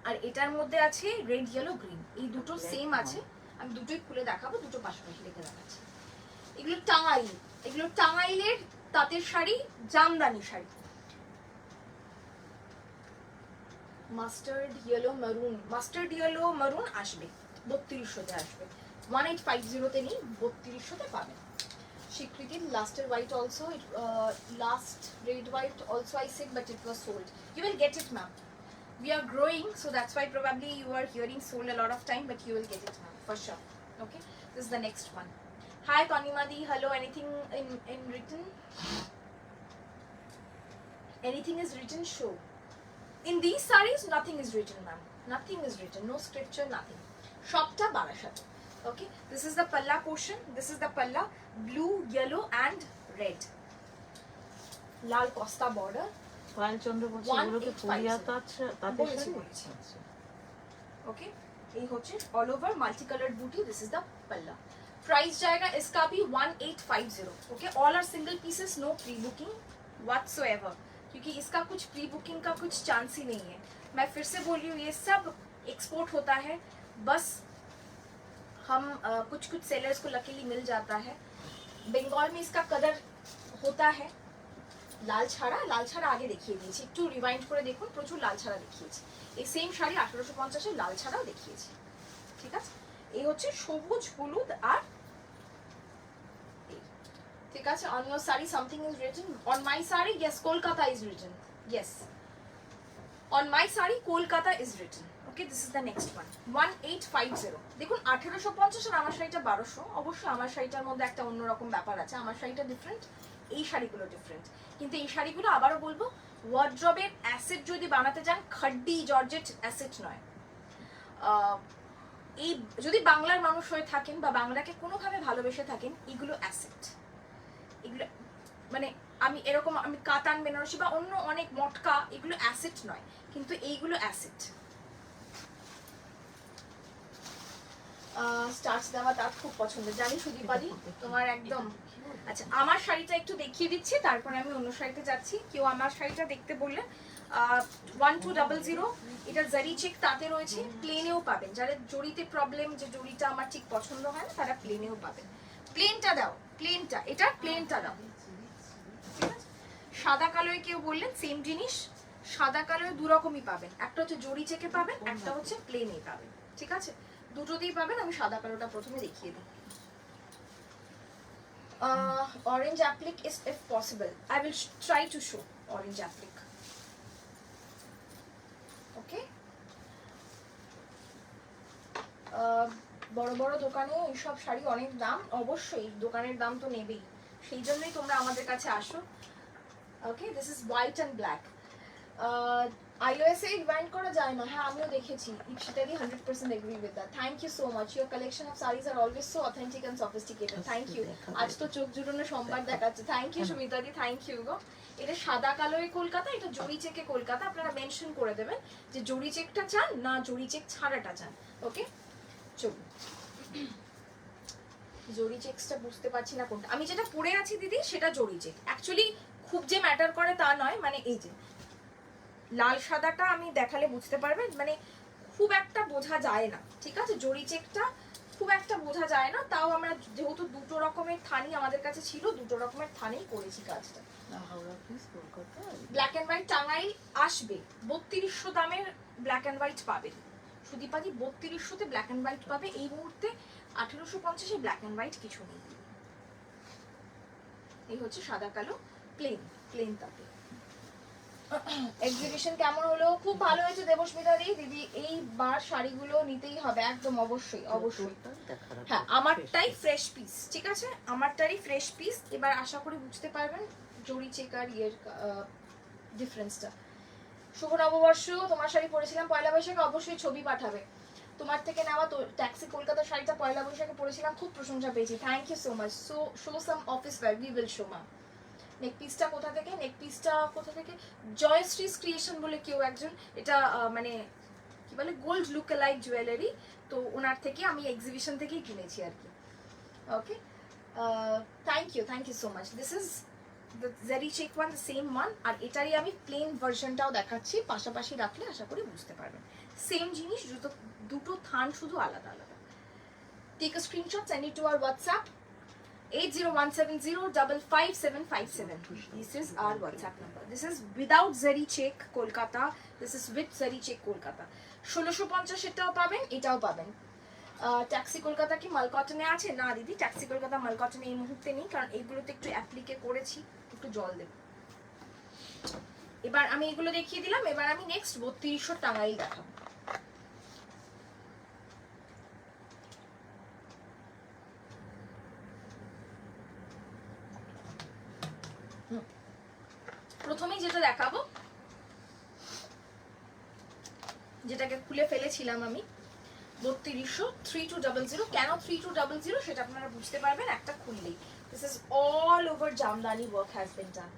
আর এটার মধ্যে আছে রেড ইয়েলো গ্রিন, এই দুটো সেম আছে। আমি দুটোই খুলে দেখাবো, দুটো পাশাপাশি রেখে দেখাচ্ছি। এগুলো টাঙ্গাইলের তাঁতের শাড়ি, জামদানি শাড়ি। মাস্টার্ড ইয়েলো মারুন আসবে 3200-তে আসবে, 1850-তে নেই, 3200-তে পাবেন। স্বীকৃতির লাস্টের white also, last red white also I said, but it was sold. You will get it, ma'am. We are growing, so that's why probably you are hearing sold a lot of time, but you will get it, ma'am, for sure. Okay, this is the next one. Hi Tanimadi, hello. Anything in written? Anything is written, show. In these sarees nothing is written, ma'am, nothing is written, no scripture, nothing. Shopta Barashat. Okay, this is the palla portion, this is the palla, blue, yellow and red, lal costa border. Payel Chandra বলছে এগুলোকে পুরিয়া তাঁতের শাড়ি। Okay, এই হচ্ছে all over multi coloured buti, this is the palla. Price जाएगा इसका भी 1850। Okay, all are single pieces, no pre booking whatsoever, क्योंकि इसका कुछ प्री बुकिंग का कुछ चांस ही नहीं है। मैं फिर से बोल रही हूँ, ये सब एक्सपोर्ट होता है, बस हम कुछ सेलर्स को लकीली मिल जाता है, बंगाल में इसका कलर होता है লাল ছাড়া আগে দেখিয়ে দিয়েছি, একটু রিভাইন্ড করে দেখুন, প্রচুর লাল ছাড়া দেখিয়েছি। এই সেম শাড়ি 1850-এর লাল ছাড়াও দেখিয়েছি, ঠিক আছে। এই হচ্ছে সবুজ হলুদ আর এই, ঠিক আছে। On your sari something is written, on my sari yes Kolkata is written, yes on my sari Kolkata is written. Okay, this is the next one 1850। দেখুন 1850 আর আমার শাড়িটা 1200। অবশ্যই আমার শাড়িটার মধ্যে একটা অন্যরকম ব্যাপার আছে, আমার শাড়িটা ডিফারেন্ট, এই শাড়িগুলো ডিফারেন্ট। কিন্তু এই শাড়িগুলো আবারও বলবো, ওয়ার্ড্রবের অ্যাসেট যদি বানাতে যান, খাড্ডি জর্জেট অ্যাসেট নয়। এই যদি বাংলার মানুষ হয়ে থাকেন বা বাংলাকে কোনোভাবে ভালোবেসে থাকেন, এগুলো অ্যাসেট। এগুলো মানে আমি এরকম আমি কাতান বেনারসি বা অন্য অনেক মটকা, এগুলো অ্যাসেট নয়, কিন্তু এইগুলো অ্যাসেট। স্টার্চ দেওয়া তার খুব পছন্দ, জানি সুদীপাদি তোমার একদম। আচ্ছা, আমার শাড়িটা একটু দেখিয়ে দিচ্ছি, তারপরে আমি অন্য শাড়িতে যাচ্ছি। কেউ আমার শাড়িটা দেখতে বললে 1200, এটা জারি চেক তাতে রয়েছে, প্লেনেও পাবেন। যাদের জড়িতে প্রবলেম, যে জড়িটা আমার ঠিক পছন্দ হয় না, তারা প্লেনেও পাবেন। প্লেনটা দাও, প্লেনটা, এটা প্লেনটা দাও, ঠিক আছে। সাদা কালোয় কেউ বললেন, সেম জিনিস, সাদা কালোয় দু রকমই পাবেন, একটা হচ্ছে জড়ি চেকে পাবেন, একটা হচ্ছে প্লেনে পাবেন, ঠিক আছে। দুটোতেই পাবেন। আমি সাদা কালোটা প্রথমে দেখিয়ে দিই। Orange applique is if possible. I will try to show orange applique. Okay. বড় বড় দোকানে এইসব শাড়ি অনেক দাম, অবশ্যই দোকানের দাম তো নেবেই, সেই জন্যই তোমরা আমাদের কাছে আসো। Okay, this is white and black. iOS-এ রিভাইন্ড করা যায় না, হ্যাঁ আমিও দেখেছি। ইপসিতাদি 100% agree with that. Thank you so much, your collection of saris are always so authentic and sophisticated. Thank you. আজ তো চোখ জুড়োনো সোমবার দেখাচ্ছে। থ্যাংক ইউ সুমিতাদি, থ্যাংক ইউ গো। এটা সাদা কালোয় কলকাতা, এটা জড়ি চেকে কলকাতা। আপনারা মেনশন করে দেবেন যে জড়ি চেকটা চান না জড়ি চেক ছাড়াটা চান। ওকে, চলুন। জড়ি চেকসটা বুঝতে পারছি না কোনটা। আমি যেটা পরে আছি দিদি, সেটা জড়ি চেক। অ্যাকচুয়ালি খুব যে ম্যাটার করে তা নয়, মানে এই যে লাল সাদাটা আমি দেখালে বুঝতে পারবেন, মানে খুব একটা বোঝা যায় না, ঠিক আছে। জড়ি চেকটা খুব একটা বোঝা যায় না, তাও আমরা যেহেতু দুটো রকমের থানি আমাদের কাছে ছিল, দুটো রকমের থানেই করেছি কাজটা। ব্ল্যাক অ্যান্ড হোয়াইট টাঙ্গাইল আসবে, 3200 দামের ব্ল্যাক অ্যান্ড হোয়াইট পাবেন সুদীপাদি, 3200-তে ব্ল্যাক অ্যান্ড হোয়াইট পাবে। এই মুহূর্তে 1850-এ ব্ল্যাক অ্যান্ড হোয়াইট কিছু নেই। এই হচ্ছে সাদা কালো প্লেন, প্লেন তাতে। এক্সিবিশন কেমন হলো? খুব ভালো হয়েছে দেবস্মিতা দিদি। এইবার শাড়িগুলো নিতেই হবে একদম, অবশ্যই অবশ্যই। হ্যাঁ, আমারটাই ফ্রেশ পিস, ঠিক আছে, আমারটারই ফ্রেশ পিস। এবার আশা করি বুঝতে পারবেন জড়ি চেকার ইয়ের ডিফারেন্সটা। শুভ নববর্ষ, তোমার শাড়ি পরেছিলাম পয়লা বৈশাখে, অবশ্যই ছবি পাঠাবে। তোমার থেকে নেওয়া তো ট্যাক্সি কলকাতার শাড়িটা পয়লা বৈশাখে পরেছিলাম, খুব প্রশংসা পেয়েছি। Thank you so much. So show some office wear, we will show. মা নেক পিসটা কোথা থেকে? নেক পিসটা কোথা থেকে? জয়শ্রী ক্রিয়েশন বলে কেউ একজন, এটা মানে কি বলে গোল্ড লুক অ্যালাইক জুয়েলারি, তো ওনার থেকে আমি এক্সিবিশন থেকেই কিনেছি আর কি। Okay, thank you so much. This is the zari check one, the same one. আর এটারই আমি প্লেন ভার্সনটাও দেখাচ্ছি, পাশাপাশি রাখলে আশা করি বুঝতে পারবেন। সেম জিনিস, দুটো থান শুধু আলাদা আলাদা। Take a screenshot, send it to our WhatsApp 8017055757. This is our WhatsApp number. This is without Zari check Kolkata. This is with Zari check Kolkata. 1650 এটাও পাবেন, এটাও পাবেন। ট্যাক্সি কলকাতা কি মালকটনে আছে? না দিদি, ট্যাক্সি কলকাতা মালকটনে এই মুহূর্তে নেই, কারণ এইগুলোতে একটু অ্যাপ্লিকে করেছি, একটু জল দেব। এবার আমি এগুলো দেখিয়ে দিলাম, এবার আমি নেক্সট 3200 টাঙ্গাইল দেখাবো। প্রথমেই যেটা দেখাবো, যেটাকে খুলে ফেলেছিলাম আমি, 3200 3200। কেন 3200 সেটা আপনারা বুঝতে পারবেন একটা খুললেই। This is all over Jamdani work has been done.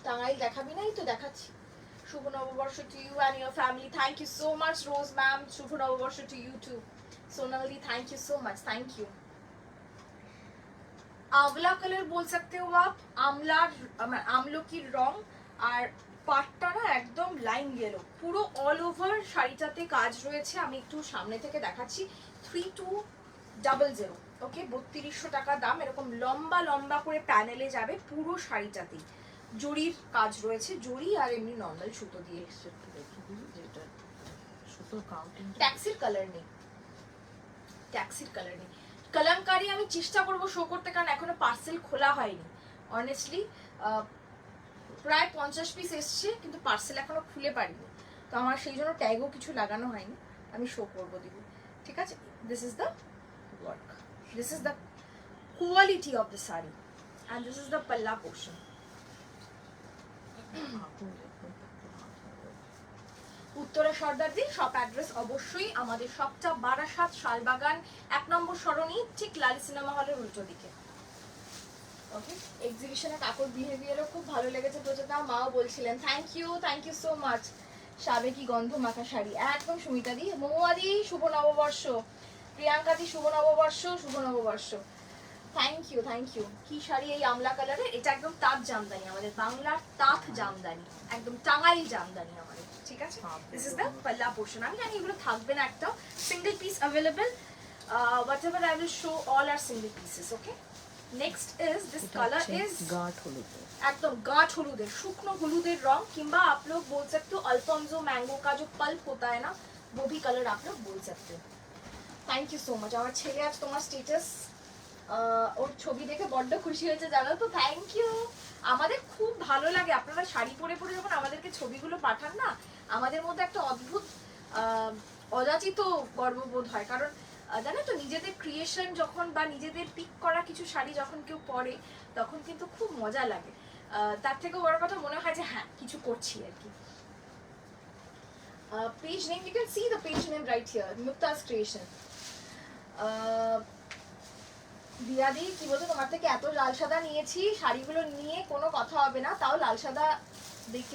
Tangail দেখাবি নাই তো দেখাচ্ছি। শুভ নববর্ষ to you and your family. Thank you so much Rose ma'am. শুভ নববর্ষ to you too Sonali, thank you so much, thank you. आंवला कलर बोल सकते हो आप, आमला আমলো কি রং, আর পাটটা না একদম লাইম ইয়েলো, পুরো অল ওভার শাড়িটাতে কাজ রয়েছে। আমি একটু সামনে থেকে দেখাচ্ছি। 3200, ওকে 3200 টাকা দাম। এরকম লম্বা লম্বা করে প্যানেলে যাবে পুরো শাড়িটাতেই, জরির কাজ রয়েছে, জরি আর এমনি নর্মাল সুতো দিয়ে। একটু রেখে দিই যেটা সুতো কাউন্টিং ট্যাক্সির কালার নেই, ট্যাক্সির কালার নেই। কলমকারি আমি চেষ্টা করব শো করতে, কারণ এখনো পার্সেল খোলা হয়নি অনেস্টলি। প্রায় 50 পিস এসছে, কিন্তু পার্সেল এখনো খুলে পারিনি, তো আমার সেই জন্য ট্যাগও কিছু লাগানো হয়নি। আমি শো করবো দিদি, ঠিক আছে? This is the work, this is the quality of the sari, and this is the পাল্লা পোর্শন। উত্তরা সর্দারদি শপ অ্যাড্রেস অবশ্যই আমাদের শপটা বারাসাত শালবাগান 1 নম্বর সরণি, ঠিক লাল সিনেমা হলের উল্টো দিকে। ওকে, এক্সিবিশনে কাকুর বিহেভিয়ারও খুব ভালো লেগেছে প্রচুর, মাও বলছিলেন থ্যাংক ইউ সো মাচ। সাবেকি গন্ধ মাখা শাড়ি একদম। সুমিতা দি, মৌয়াদি শুভ নববর্ষ, প্রিয়াঙ্কা দি শুভ নববর্ষ, শুভ নববর্ষ। Thank you. কি শাড়ি এই আমলা কালারের? এটা একদম তাঁত জামদানি, আমাদের বাংলার তাঁত জামদানি, একদম টাঙ্গাইল জামদানি আমাদের, ঠিক আছে? দিস ইজ দ্য পাল্লা পোর্শন। আমি জানি এগুলো থাকবে না, একটা single piece available, whatever I will show all are single pieces. Okay, next is this color is গাঢ় হলুদ, एकदम गाढ़ हलूदेर, शुकनो हलूदेर रंग, किंबा आप लोग बोल सकते हो अल्फोंसो मैंगो का जो पल्प होता है ना, वो भी कलर आप लोग बोल सकते हो। Thank you so much. আমার ছেলে আজ তোমার স্ট্যাটাস ওর ছবি দেখে বড্ড খুশি হয়েছে, জানো তো? Thank you. আমাদের খুব ভালো লাগে আপনারা শাড়ি পরে পরে যখন আমাদেরকে ছবিগুলো পাঠান না, আমাদের মধ্যে একটা অদ্ভুত অযাচিত গর্ববোধ হয়, কারণ জানো তো নিজেদের ক্রিয়েশন যখন বা নিজেদের পিক করা কিছু শাড়ি যখন কেউ পরে, তখন কিন্তু খুব মজা লাগে। তার থেকে বড় কথা মনে হয় যে হ্যাঁ কিছু করছি আর কি। Page name, you can see the page name right here, Mukta's Creation. দিয়াদি কি বলতো, তোমার থেকে এত লাল সাদা নিয়েছি, শাড়িগুলো নিয়ে কোনো কথা হবে না, তাও লাল সাদা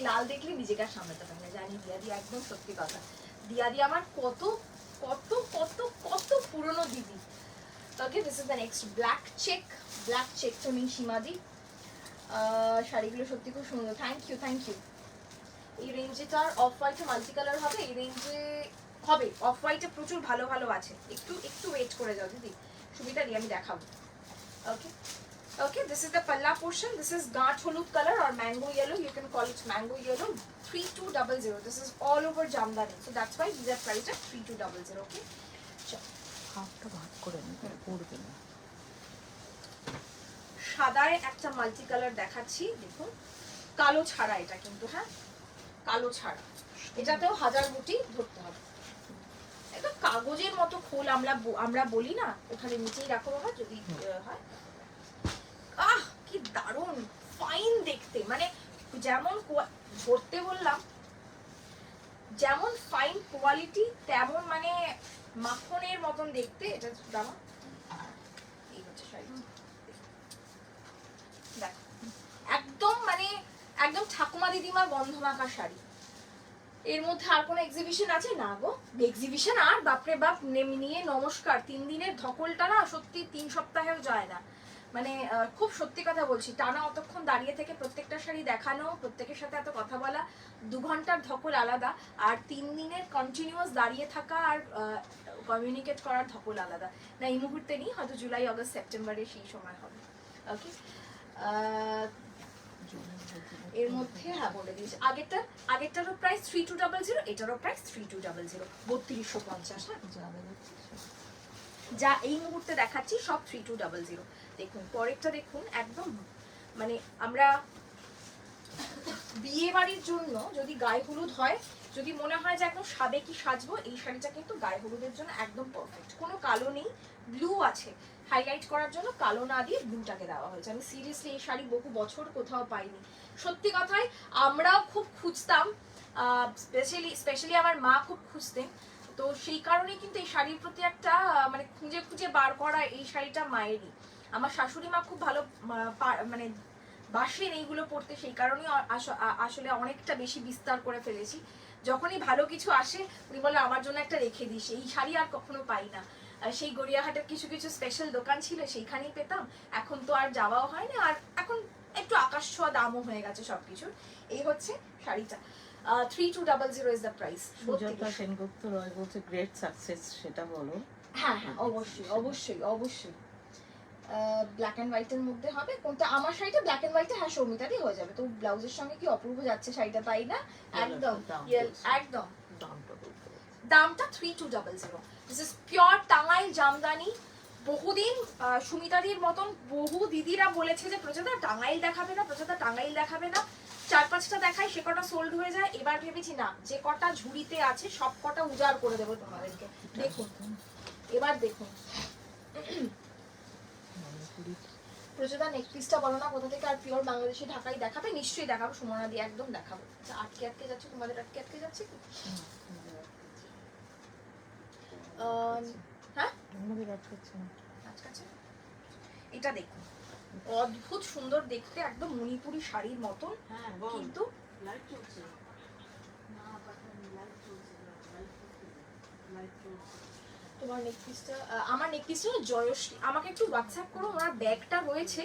লাল দেখলে নিজেকে আর সামলাতে পারি না। জানি দিয়াদি, একদম সত্যি কথা। দিয়াদি আমার কত কত কত কত পুরনো দিদি। Okay, this is the next black check to me সীমাদি। শাড়িগুলো সত্যি খুব সুন্দর। Thank you. এই রেঞ্জেটার অফ হোয়াইটে মাল্টি কালার হবে, এই রেঞ্জে হবে অফ হোয়াইটে প্রচুর ভালো ভালো আছে। একটু ওয়েট করে যাও দিদি, সুবিধা দিয়ে আমি দেখাবো। Okay, this is the palla portion. This is dark holud color or mango yellow. You can call it mango yellow. 3200. This is all over jamdani. So that's why these are priced at 3200. Okay. হাফটা ভাগ করে নিতে পড়বে না। সাদায় একটা multi colour দেখাচ্ছি, দেখুন। কালো ছাড়া এটা কিন্তু, হ্যাঁ কালো ছাড়া। এটাতেও 1000 বুটি ধরতে হবে। এটা কাগজের মতো খোল আমরা বলি না, ওখানে নিচেই রাখো বাবা যদি হয়। আহ কি দারুণ ফাইন দেখতে, মানে যেমন ধরতে বললাম, যেমন ফাইন কোয়ালিটি তেমন মানে মাখনের মতন দেখতে। এটা দাম এই হচ্ছে শাড়ি, দেখো একদম মানে একদম ঠাকুমা দিদিমার গন্ধ মাখা শাড়ি। এর মধ্যে আর কোনো এক্সিবিশন আছে না গো? এক্সিবিশন আর বাপরে বাপ নিয়ে নমস্কার। 3 দিনের ধকলটা না সত্যি 3 সপ্তাহেও যায় না, মানে খুব সত্যি কথা বলছি। টানা অতক্ষণ দাঁড়িয়ে থেকে প্রত্যেকটা শাড়ি দেখানো, প্রত্যেকের সাথে এত কথা বলা, 2 ঘন্টার ধকল আলাদা, আর 3 দিনের কন্টিনিউয়াস দাঁড়িয়ে থাকা আর কমিউনিকেট করার ধকল আলাদা। না এই মুহূর্তে নেই, হয়তো জুলাই আগস্ট সেপ্টেম্বরে সেই সময় হবে। ওকে, এর মধ্যে হ্যাঁ বলে দিয়েছি, আগেরটারও প্রাইস 3200, এটারও প্রাইস 3200, 3250। হ্যাঁ, যা এই মুহূর্তে দেখাচ্ছি সব 3200। দেখুন পরেরটা দেখুন, একদম মানে আমরা বিয়ে বাড়ির জন্য যদি গায়ে হলুদ হয়, যদি মনে হয় যে একদম সাবেকি সাজবো, এই শাড়িটা কিন্তু গায়ে হলুদের জন্য একদম পারফেক্ট। কোনো কালো নেই, ব্লু আছে হাইলাইট করার জন্য, কালো না দিয়ে ব্লুটাকে দেওয়া হয়েছে। আমি সিরিয়াসলি এই শাড়ি বহু বছর কোথাও পাইনি। সত্যি কথাই আমরাও খুব খুঁজতাম, স্পেশালি আমার মা খুব খুঁজতেন, তো সেই কারণেই কিন্তু এই শাড়ির প্রতি একটা মানে খুঁজে বার করা এই শাড়িটা মায়েরই। আমার শাশুড়ি মা খুব ভালো মানে বাসেন এইগুলো পড়তে, সেই কারণেই আসলে অনেকটা বেশি বিস্তার করে ফেলেছি। যখনই ভালো কিছু আসে উনি বলে আমার জন্য একটা রেখে দিস, এই শাড়ি আর কখনো পাই না। সেই গড়িয়াহাটের কিছু স্পেশাল দোকান ছিল, সেইখানেই পেতাম। এখন তো আর যাওয়াও হয় না, আর এখন একটু আকাশ ছোঁয়া দামও হয়ে গেছে সবকিছুর। এই হচ্ছে শাড়িটা, 3200 is the price। Sujata Sengupta রয় বলছে গ্রেট সাকসেস, সেটা বলো। হ্যাঁ অবশ্যই। ব্ল্যাক অ্যান্ড হোয়াইটের মধ্যে হবে। কোনটা আমার শাড়িটা ব্ল্যাক অ্যান্ড হোয়াইটে, হ্যাঁ সৌমিতারই হয়ে যাবে। তো ব্লাউজের সঙ্গে কি অপূর্ব যাচ্ছে শাড়িটা, তাই না? একদম একদম। দামটা বলতে হবে। দামটা 3200। This is pure Tangail Jamdani. বহুদিন সুমিতাদির মতন বহু দিদিরা বলেছে যে প্রজাদা টাঙ্গাইল দেখাবে না, প্রজাদা টাঙ্গাইল দেখাবে না, 4-5টা দেখাই, সে কটা সোল্ড হয়ে যায়। এবার ভেবেছি না, যে কটা ঝুড়িতে আছে সব কটা উজাড় করে দেবো তোমাদেরকে। দেখুন এবার দেখুন প্রজাদা নেক পিসটা বলো না কোথা থেকে, আর পিওর বাংলাদেশি ঢাকাই দেখাবে? নিশ্চয়ই দেখাবো সুমনা দিয়ে, একদম দেখাবো। আচ্ছা, আটকে আটকে যাচ্ছে তোমাদের, আটকে আটকে যাচ্ছে কি? হ্যাঁ আচ্ছা, এটা দেখুন অদ্ভুত সুন্দর দেখতে, একদম মণিপুরি শাড়ির মতন, কিন্তু তোমার নেক পিসটা, আমার নেক পিসটা জয়শ্রী, আমাকে একটু হোয়াটসঅ্যাপ করো, ওনার ব্যাগটা রয়েছে,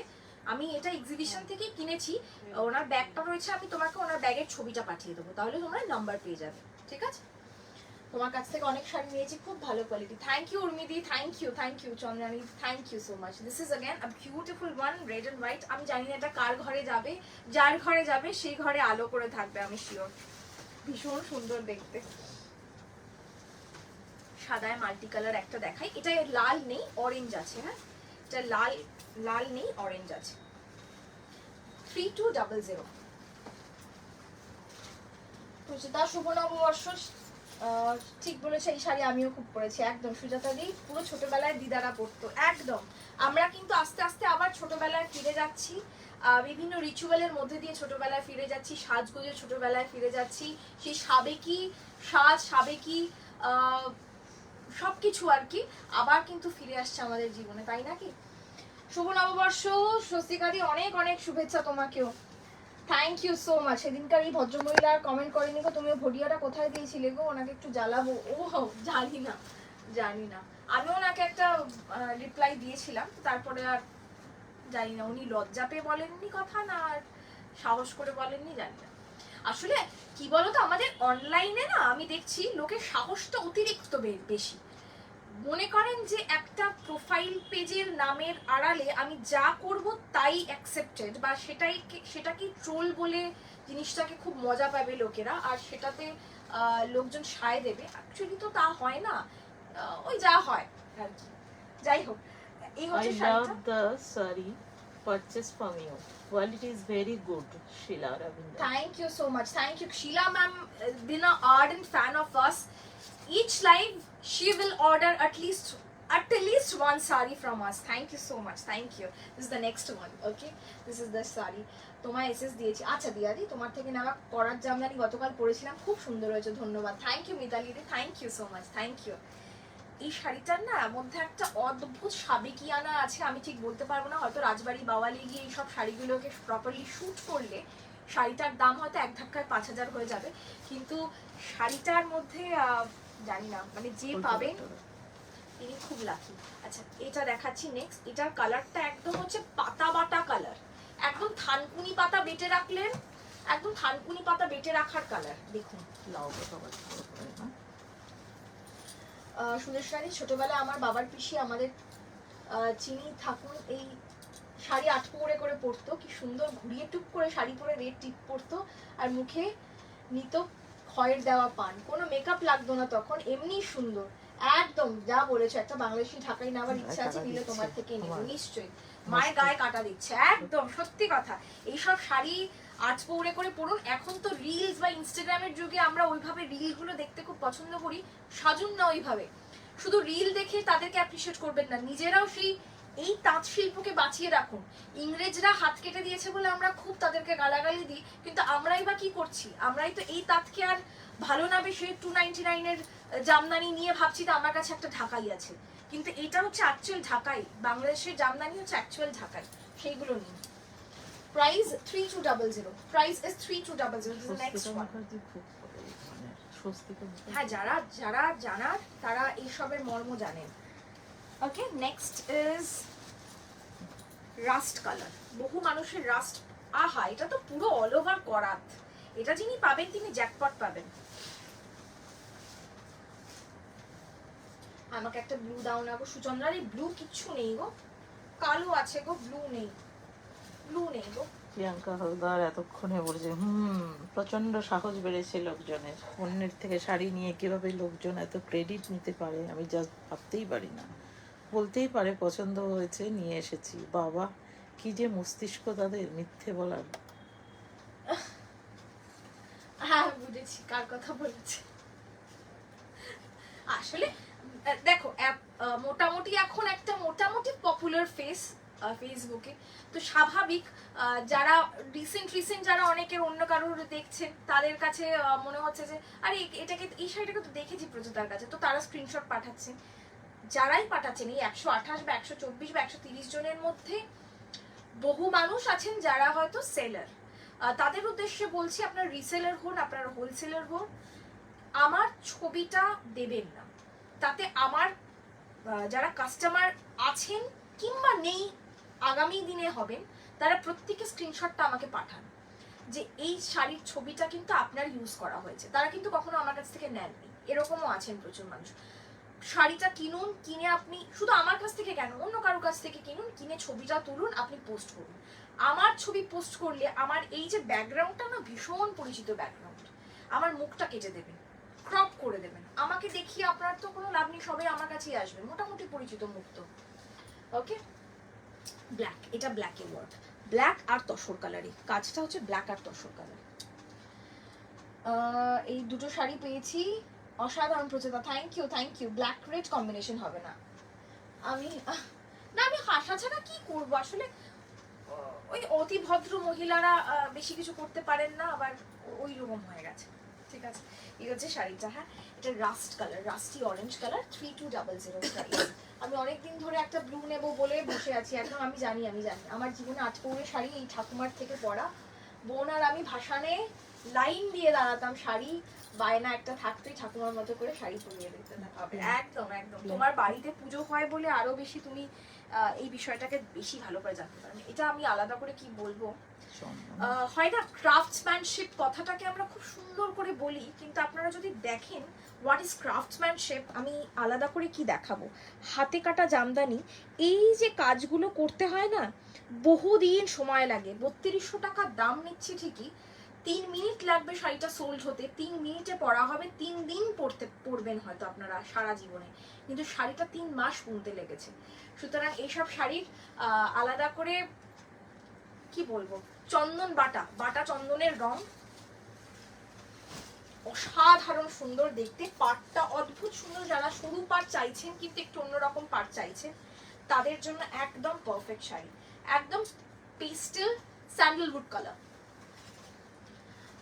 আমি এটা এক্সিবিশন থেকে কিনেছি, ওনার ব্যাগটা রয়েছে, আমি তোমাকে ওনার ব্যাগের ছবিটা পাঠিয়ে দেবো, তাহলে তোমরা নাম্বার পেয়ে যাবে, ঠিক আছে? তোমার কাছ থেকে অনেক শাড়ি নিয়েছি, খুব ভালো কোয়ালিটি। থ্যাংক ইউ উর্মিদি, thank you Chandrani, thank you so much. This is again a beautiful one, red and white. আমি জানি না এটা কার ঘরে যাবে, যার ঘরে যাবে সেই ঘরে আলো করে থাকবে, আমি শিওর। ভীষণ সুন্দর দেখতে। সাদায় মাল্টি কালার একটা দেখাই, এটা লাল নেই, অরেঞ্জ আছে। হ্যাঁ, এটা লাল নেই, অরেঞ্জ আছে। 3200। সুজাতা শুভ নববর্ষ। ঠিক বলেছে, এই শাড়ি আমিও খুব পরেছি, একদম সুজাতা দি, পুরো ছোটবেলায় দিদারা পরতো, একদম। আমরা কিন্তু আস্তে আস্তে আবার ছোটবেলায় ফিরে যাচ্ছি, বিভিন্ন রিচুয়ালের মধ্যে দিয়ে ছোটবেলায় ফিরে যাচ্ছি, সাজগোজে ছোটবেলায় ফিরে যাচ্ছি, সেই সাবেকি সাজ, সাবেকি সবকিছু আর কি আবার কিন্তু ফিরে আসছে আমাদের জীবনে, তাই নাকি? শুভ নববর্ষ স্বস্তিকাদি, অনেক অনেক শুভেচ্ছা তোমাকেও, থ্যাংক ইউ সো মাচ। সেদিনকার এই ভদ্রমহিলার কমেন্ট করেনি গো, তুমি ভডিয়াটা কোথায় দিয়েছিলে গো, ওনাকে একটু জ্বালাবো। ও জানি না, আমি ওনাকে একটা রিপ্লাই দিয়েছিলাম, তারপরে আর জানি না উনি লজ্জা পেয়ে বলেননি কথা, না আর সাহস করে বলেননি, জানি না। আসলে কি বলতো, আমাদের অনলাইনে না আমি দেখছি লোকের সাহসটা অতিরিক্ত বেশি। মনে করেন যে একটা প্রোফাইল পেজের নামের আড়ালে আমি যা করব তাই অ্যাকসেপ্টেড, বা সেটাকে ট্রোল বলে জিনিসটাকে খুব মজা পাবে লোকেরা, আর সেটাতে লোকজন সায় দেবে। অ্যাকচুয়ালি তো তা হয় না, ওই যা হয় আর কি। যাই হোক, এই হচ্ছে শাড়িটা। I love the saree purchased from you. Quality is very good, Sheila Ravinder. Thank you so much. Thank you. Sheila ma'am been an ardent fan of us. Each live she will order at least one sari from us. Thank you so much. Thank you. This is the next one. Okay. This is the sari. তোমায় SS দিয়েছি। আচ্ছা দিয়াদি, তোমার থেকে নেওয়া করার জামদানি গতকাল পরেছিলাম, খুব সুন্দর হয়েছে, ধন্যবাদ। থ্যাংক ইউ মিতালি দি, thank you so much, thank you. এই শাড়িটার না মধ্যে একটা অদ্ভুত সাবেকিয়ানা আছে, আমি ঠিক বলতে পারবো না, হয়তো রাজবাড়ি বাওয়ালি গিয়ে এইসব শাড়িগুলোকে প্রপারলি শুট করলে শাড়িটার দাম হয়তো এক ধাক্কায় 5000 হয়ে যাবে, কিন্তু শাড়িটার মধ্যে জানি না, মানে যে পাবেন তিনি খুব লাকি। আচ্ছা, এটা দেখাচ্ছি নেক্সট। এটার কালারটা একদম হচ্ছে পাতা বাটা কালার, একদম থানকুনি পাতা বেটে রাখলেন, একদম থানকুনি পাতা বেটে রাখার কালার। দেখুন সুদেশ রানী, ছোটবেলায় আমার বাবার পিসি আমাদের চিনি ঠাকুর এই শাড়ি 8 পৌড়ে করে পরতো, কি সুন্দর ঘুরিয়ে টুপ করে শাড়ি পরে রেড টিপ পরতো, আর মুখে নিত খয়ের দেওয়া পান, কোনো মেকআপ লাগতো না তখন, এমনি সুন্দর। একদম যা বলেছো, একটা বাংলাদেশি ঢাকাই নেওয়ার ইচ্ছা আছে, নিলে তোমার থেকে নেবো নিশ্চয়ই, মায়ের গায়ে কাটা দিচ্ছে, একদম সত্যি কথা। এইসব শাড়ি 8 পৌড়ে করে পরুন। এখন তো রিলস বা ইনস্টাগ্রামের যুগে আমরা ওইভাবে রিলগুলো দেখতে খুব পছন্দ করি, সাজুন না ওইভাবে। শুধু রিল দেখে তাদেরকে অ্যাপ্রিশিয়েট করবেন না, নিজেরাও এই তাঁত শিল্পকে বাঁচিয়ে রাখুন। ইংরেজরা হাত কেটে দিয়েছে বলে আমরা খুব তাদেরকে গালাগালি দিই, কিন্তু আমরাই বা কি করছি? আমরাই তো এই তাঁতকে আর ভালো না বেশি 299-এর জামদানি নিয়ে ভাবছি তো আমার কাছে একটা ঢাকাই আছে, কিন্তু এটা হচ্ছে অ্যাকচুয়াল ঢাকাই, বাংলাদেশের জামদানি হচ্ছে অ্যাকচুয়াল ঢাকাই, সেইগুলো নিন। Price 3200, price is 3200। This is next one. হ্যাঁ, যারা জানার তারা এইসবের মর্ম জানেন। ওকে, নেক্সট ইজ রাস্ট কালার। বহু মানুষের রাস্ট, আহা এটা তো পুরো অল ওভার করাত, এটা যিনি পাবেন তিনি জ্যাকপট পাবেন। আমাকে একটা ব্লু দাও না গো সুচন্দ্রার, এই ব্লু কিচ্ছু নেই গো, কালো আছে গো, ব্লু নেই গো। প্রিয়াঙ্কা হালদার এতক্ষণে বলছে প্রচন্ড সাহস বেড়েছে লোকজনের, অন্যের থেকে শাড়ি নিয়ে কিভাবে লোকজন এত ক্রেডিট নিতে পারে, আমি জাস্ট ভাবতেই পারি না। বলতেই পারে পছন্দ হয়েছে নিয়ে এসেছি, বাবা কি যে মস্তিষ্ক তাদের মিথ্যে বলার। হ্যাঁ বুঝেছি কার কথা বলেছে। আসলে দেখো মোটামুটি এখন একটা মোটামুটি পপুলার ফেস ফেসবুকে, তো স্বাভাবিক যারা রিসেন্ট যারা অনেকের অন্য কারোর দেখছেন তাদের কাছে মনে হচ্ছে যে আরে এটাকে, এই শাড়িটাকে তো দেখেছি প্রচুর কাছে, তো তারা স্ক্রিনশট পাঠাচ্ছেন। যারাই পাঠাচ্ছেন এই 128 বা 124 বা 130 জনের মধ্যে বহু মানুষ আছেন যারা হয়তো সেলার। তাদের উদ্দেশ্যে বলছি, আপনার রিসেলার হন, আপনার হোলসেলার হন, আমার ছবিটা দেবেন না। তাতে আমার যারা কাস্টমার আছেন কিংবা নেই আগামী দিনে হবেন, তারা প্রত্যেকে স্ক্রিনশটটা আমাকে পাঠান যে এই শাড়ির ছবিটা কিন্তু আপনার ইউজ করা হয়েছে। তারা কিন্তু কখনো আমার কাছ থেকে নেননি, এরকমও আছেন প্রচুর মানুষ। শাড়িটা কিনুন, কিনে আপনি শুধু আমার কাছ থেকে কেন, অন্য কারোর কাছ থেকে কিনুন, কিনে ছবিটা তুলুন, আপনি পোস্ট করুন। আমার ছবি পোস্ট করলে আমার এই যে ব্যাকগ্রাউন্ডটা না ভীষণ পরিচিত ব্যাকগ্রাউন্ড, আমার মুখটা কেটে দেবেন, ক্রপ করে দেবেন, আমাকে দেখিয়ে আপনার তো কোনো লাভ নেই, সবাই আমার কাছেই আসবে, মোটামুটি পরিচিত মুখ তো। ওকে, ব্ল্যাক, এটা ব্ল্যাকে ওয়ার্ক, ব্ল্যাক আর তসর কালারই, কাজটা হচ্ছে ব্ল্যাক আর তসর কালার। এই দুটো শাড়ি পেয়েছি, অসাধারণ Pracheta, thank you. Black red combination হবে না, আমি হাসা ছাড়া কি করবো আসলে। ওই অতি ভদ্র মহিলারা বেশি কিছু করতে পারেন না, আবার ওই রকম হয়ে গেছে। ঠিক আছে, এই হচ্ছে শাড়িটা। হ্যাঁ, এটা rushed colour, rusty orange colour, 3200 price. আমি অনেকদিন ধরে একটা ব্লু নেব বলে বসে আছি, একদম আমি জানি আমার জীবনে আটকৌড়ে শাড়ি এই ঠাকুমার থেকে পরা। বোন আর আমি ভাসানে লাইন দিয়ে দাঁড়াতাম, শাড়ি বায়না একটা থাকতোই, ঠাকুমার মতো করে শাড়ি পরিয়ে দিতে হবে। একদম তোমার বাড়িতে পুজো হয় বলে আরো বেশি তুমি এই বিষয়টাকে বেশি ভালো করে জানতে পারেন। এটা আমি আলাদা করে কি বলবো, হয় না ক্রাফটসম্যানশিপ কথাটাকে আমরা খুব সুন্দর করে বলি, কিন্তু আপনারা যদি দেখেন হোয়াট ইজ ক্রাফটসম্যানশিপ, আমি আলাদা করে কি দেখাবো। হাতে কাটা জামদানি, এই যে কাজগুলো করতে হয় না, বহুদিন সময় লাগে। 3200 টাকা দাম নিচ্ছি ঠিকই, 3 মিনিট লাগবে শাড়িটা সোল্ড হতে, 3 মিনিটে পরা হবে, 3 দিন পরবেন হয়তো আপনারা সারা জীবনে, কিন্তু শাড়িটা 3 মাস বুনতে লেগেছে। সুতরাং এইসব শাড়ির আলাদা করে কি বলবো, চন্দন বাটা চন্দনের রং অসাধারণ সুন্দর দেখতে, পাটটা অদ্ভুত সুন্দর। যারা সরু পাট চাইছেন কিন্তু একটু অন্যরকম পাট চাইছেন, তাদের জন্য একদম পারফেক্ট শাড়ি, একদম pastel sandalwood colour.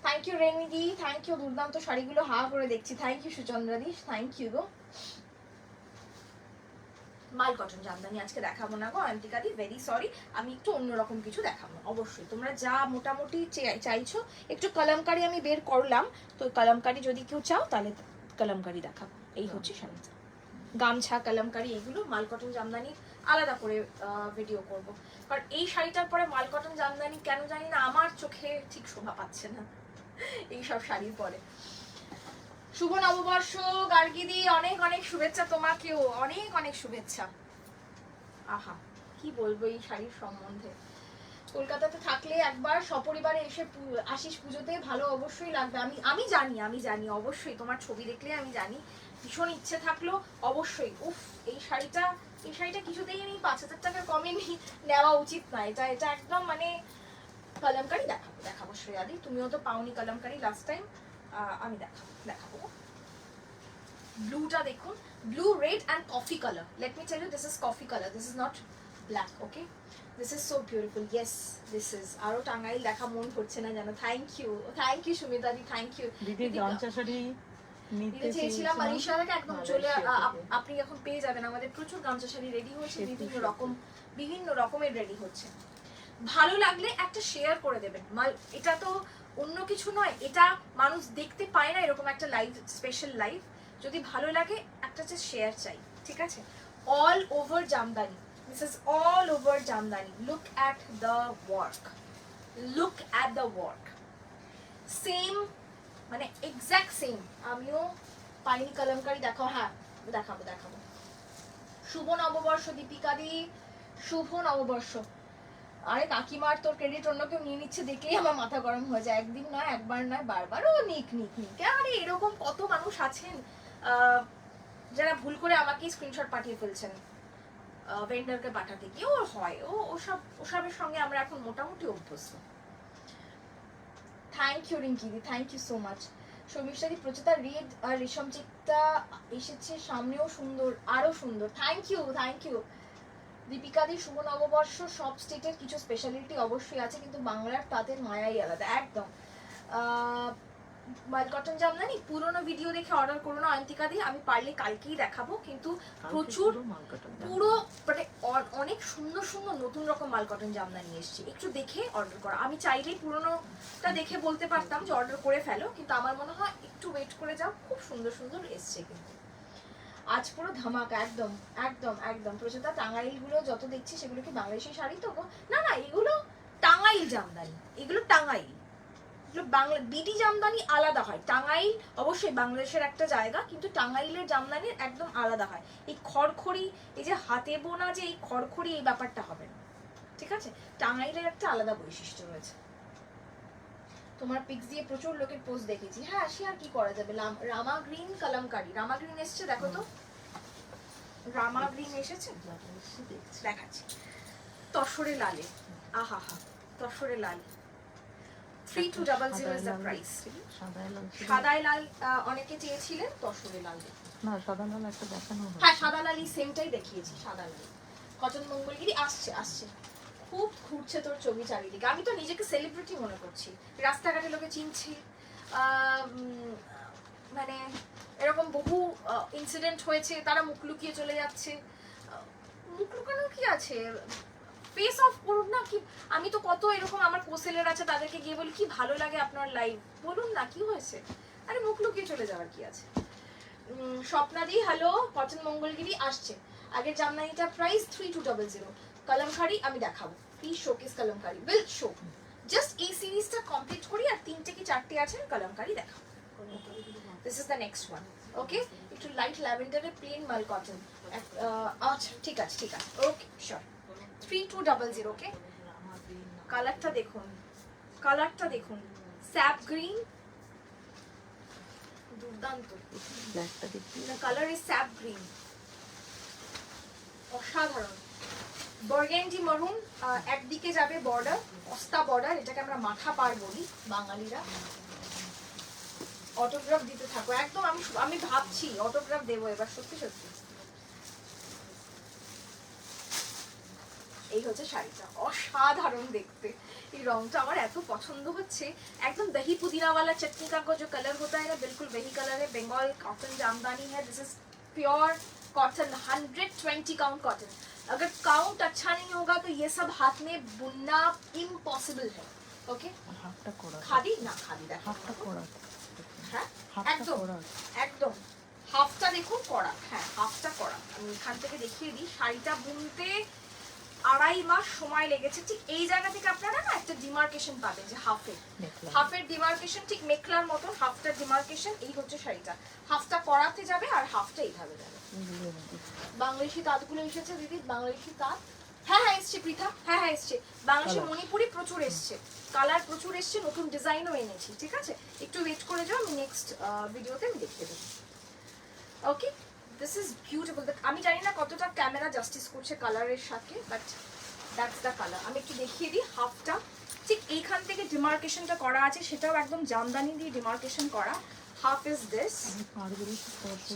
Thank you রেনিদি, থ্যাংক ইউ, দুর্দান্ত শাড়িগুলো হা করে দেখছি। থ্যাংক ইউ সুচন্দ্রাদি, থ্যাংক ইউ গো। মাল কটন জামদানি আজকে দেখাবো না গো অন্তিকাদি, ভেরি সরি, আমি একটু অন্যরকম কিছু দেখাবো। অবশ্যই তোমরা যা মোটামুটি চাইছো, একটু কলমকারি আমি বের করলাম, তো কলমকারি যদি কেউ চাও তাহলে কলমকারি দেখাবো। এই হচ্ছে শাড়িটা, গামছা কলমকারি এগুলো মাল কটন জামদানি আলাদা করে ভিডিও করব, কারণ এই শাড়িটার পরে মাল কটন জামদানি কেন জানি না আমার চোখে ঠিক শোভা পাচ্ছে না এইসব শাড়ির পরে। শুভ নববর্ষ গার্গিদি, অনেক অনেক শুভেচ্ছা তোমাকেও, অনেক শুভেচ্ছা। আহা কি বলবো এই শাড়ির সম্বন্ধে, কলকাতাতে থাকলে একবার সপরিবারে এসে আসিস পুজোতে, ভালো অবশ্যই লাগবে। আমি জানি অবশ্যই, তোমার ছবি দেখলে আমি জানি, ভীষণ ইচ্ছে থাকলো অবশ্যই। উফ, এই শাড়িটা কিছুতেই নেই, 5000 টাকা কমে নেওয়া উচিত না। এটা একদম মানে কলমকারি দেখাবো শ্রেয়াদি, তুমিও তো পাওনি কলমকারি লাস্ট টাইম, আমি দেখাবো। ব্লুটা দেখুন, blue red and coffee colour. Let me tell you, this is coffee colour, this is not black. Okay, this is so beautiful. Yes, this is, আরো টাঙ্গাইল দেখা মন করছে না জানো। থ্যাংক ইউ সুমিতাদি, থ্যাংক ইউ দিদি। গামছা শাড়ি নিতে চেয়েছিলাম মালয়েশিয়া থেকে, একদম চলে আপনি এখন পেয়ে যাবেন। আমাদের প্রচুর গামছা শাড়ি রেডি হয়েছে, বিভিন্ন রকমের রেডি হচ্ছে। ভালো লাগলে একটা শেয়ার করে দেবেন। এটা তো অন্য কিছু নয়, এটা মানুষ দেখতে পায় না এরকম একটা লাইভ, স্পেশাল লাইভ। যদি ভালো লাগে একটা যে শেয়ার চাই, ঠিক আছে। All over Jamdani, this is all over Jamdani. Look at the work, same মানে এক্স্যাক্ট সেম। আমিও পাইনি কলমকারি, দেখাবো। শুভ নববর্ষ দীপিকা দি, শুভ নববর্ষ। আরে কাকিমার তোর ক্রেডিট অন্য কেউ নিয়ে নিচ্ছে দেখলেই আমার মাথা গরম হয়ে যায়। একদিন নয়, একবার নয়, বারবার ও নিক নিক নিক। আরে এরকম কত মানুষ আছেন যারা ভুল করে আমাকে স্ক্রিনশট পাঠিয়ে ফেলছেন ভেন্ডারকে পাঠাতে গিয়ে। ওর হয় ওসবের সঙ্গে আমরা এখন মোটামুটি অভ্যস্ত। থ্যাংক ইউ রিঙ্কিদি, থ্যাংক ইউ সো মাচ। শর্মিষ্ঠাদি প্রচেতা রেড আর রেশম চেকটা এসেছে, সামনেও সুন্দর, আরো সুন্দর। Thank you, thank you. দীপিকাদি শুভ নববর্ষ। সব স্টেটের কিছু স্পেশালিটি অবশ্যই আছে, কিন্তু বাংলার তাদের মায়াই আলাদা একদম। মাল কটন জামদানি পুরোনো ভিডিও দেখে অর্ডার করো না অয়ন্তিকাদি, আমি পারলে কালকেই দেখাবো। কিন্তু প্রচুর পুরো মানে অনেক সুন্দর সুন্দর নতুন রকম মাল কটন জামদানি এসছে, একটু দেখে অর্ডার করো। আমি চাইলেই পুরোনোটা দেখে বলতে পারতাম যে অর্ডার করে ফেলো, কিন্তু আমার মনে হয় একটু ওয়েট করে যাও, খুব সুন্দর সুন্দর এসছে কিন্তু আজ পুরো ধামাকা। একদম একদম একদম। প্রচেতা টাঙ্গাইল গুলো যত দেখছি সেগুলো কি বাংলাদেশি শাড়ি তো গো? না না, এগুলো টাঙ্গাইল জামদানি, এগুলো টাঙ্গাইল। বাংলা বিডি জামদানি আলাদা হয়, টাঙ্গাইল অবশ্যই বাংলাদেশের একটা জায়গা, কিন্তু টাঙ্গাইলের জামদানির একদম আলাদা হয়। এই খড়খড়ি, এই যে হাতে বোনা যে এই খড়খড়ি, এই ব্যাপারটা হবে না, ঠিক আছে? টাঙ্গাইলের একটা আলাদা বৈশিষ্ট্য রয়েছে। তোমার পিক্স দিয়ে প্রচুর লোকের পোস্ট দেখেছি। হ্যাঁ, সে আর কি করা যাবে। রামা গ্রিন কালামকারী, রামা গ্রিন এসছে, দেখো তো রামা গ্রিন এসেছে, দেখাচ্ছি। তসরে লালে, আহা হা, তসরে লাল। 3200 is the price. সাদায় লাল অনেকে চেয়েছিলেন, তসরে লাল না, সাদা লাল একটা দেখানো হয়েছে। হ্যাঁ, সাদা লালই সেমটাই দেখিয়েছি, সাদা লাল। কটন মঙ্গলগিরি আসছে আসছে, খুব ঘুরছে তোর ছবি চারিদিকে। আমি তো নিজেকে সেলিব্রিটি মনে করছি, রাস্তাঘাটে লোকে চিনছি। মানে এরকম বহু ইনসিডেন্ট হয়েছে, তারা মুখ লুকিয়ে চলে যাচ্ছে। মুখ লুকানোর কি আছে, ফেস অফ করুন না। কি আমি তো কত এরকম আমার কোসেলের আছে, তাদেরকে গিয়ে বলি কি ভালো লাগে আপনার লাইভ, বলুন না কি হয়েছে। আরে মুখ লুকিয়ে চলে যাওয়ার কি আছে। স্বপ্নাদি হ্যালো, কটন মঙ্গলগিরি আসছে। আগের জামদানিটা প্রাইস 3200। কলমকারি আমি দেখাবো, please showcase kalamkari will show. Just এই সিরিজটা কমপ্লিট করি, আর 3টে কি 4টে আছে কলমকারি দেখাবো। This is the next one. Okay, একটু লাইট ল্যাভেন্ডারে প্লেন মাল কটন। আচ্ছা ঠিক আছে ঠিক আছে, ওকে শিওর। 3200। ওকে, কালারটা দেখুন, কালারটা দেখুন, স্যাপ গ্রিন, দুর্দান্ত। ব্ল্যাকটা দেখি। The color is sap green, অসাধারণ। বার্গেন্ডি মারুন, একদিকে যাবে বর্ডার, অস্তা বর্ডার, এটাকে আমরা মাথা পার বলি বাঙালিরা। অটোগ্রাফ দিতে থাকো একদম। আমি ভাবছি অটোগ্রাফ দেবো এবার, সত্যি সত্যি। এই হচ্ছে শাড়িটা, অসাধারণ দেখতে। এই রংটা আমার এত পছন্দ হচ্ছে, একদম दही पुदीना वाला चटनी का जो कलर होता है ना, बिल्कुल वही कलर है। बंगाल कॉटन जामदानी है, this is pure cotton, 120 count cotton. अगर काउंट अच्छा नहीं होगा तो ये सब हाथ में बुनना इम्पॉसिबल है। ओके, হাফটা কোড়া, খাদি না খাদি দেখো, হাফটা কোড়া। হ্যাঁ হাফটা একদম কোড়া। একদম। হাফটা দেখুন করা, হ্যাঁ হাফটা করা। আমি এখান থেকে দেখিয়ে দিই, শাড়িটা বুনতে 2.5 মাস সময় লেগেছে। ঠিক এই জায়গা থেকে আপনারা না একটা ডিমার্কেশন পাবেন, যে হাফের ডিমার্কেশন, ঠিক মেখলার মতন হাফটা ডিমার্কেশন। এই হচ্ছে শাড়িটা, হাফটা করাতে যাবে আর হাফটা এইভাবে যাবে। বাংলাদেশি তাঁতগুলো এসেছে দিদি, বাংলাদেশি তাঁত। হ্যাঁ হ্যাঁ এসছে পৃথা, হ্যাঁ হ্যাঁ এসছে। বাংলাদেশি মণিপুরি প্রচুর এসছে, কালার প্রচুর এসছে, নতুন ডিজাইনও এনেছি। ঠিক আছে, একটু ওয়েট করে যাও, আমি নেক্সট ভিডিওতে আমি দেখিয়ে দেবো। ওকে, দিস ইজ বিউটিফুল। আমি জানি না কতটা ক্যামেরা জাস্টিস করছে কালারের সাথে, বাট দ্যাটস দ্য কালার। আমি একটু দেখিয়ে দিই হাফটা। ঠিক এইখান থেকে ডিমার্কেশনটা করা আছে, সেটাও একদম জামদানি দিয়ে ডিমার্কেশন করা। হাফ ইজ দিস,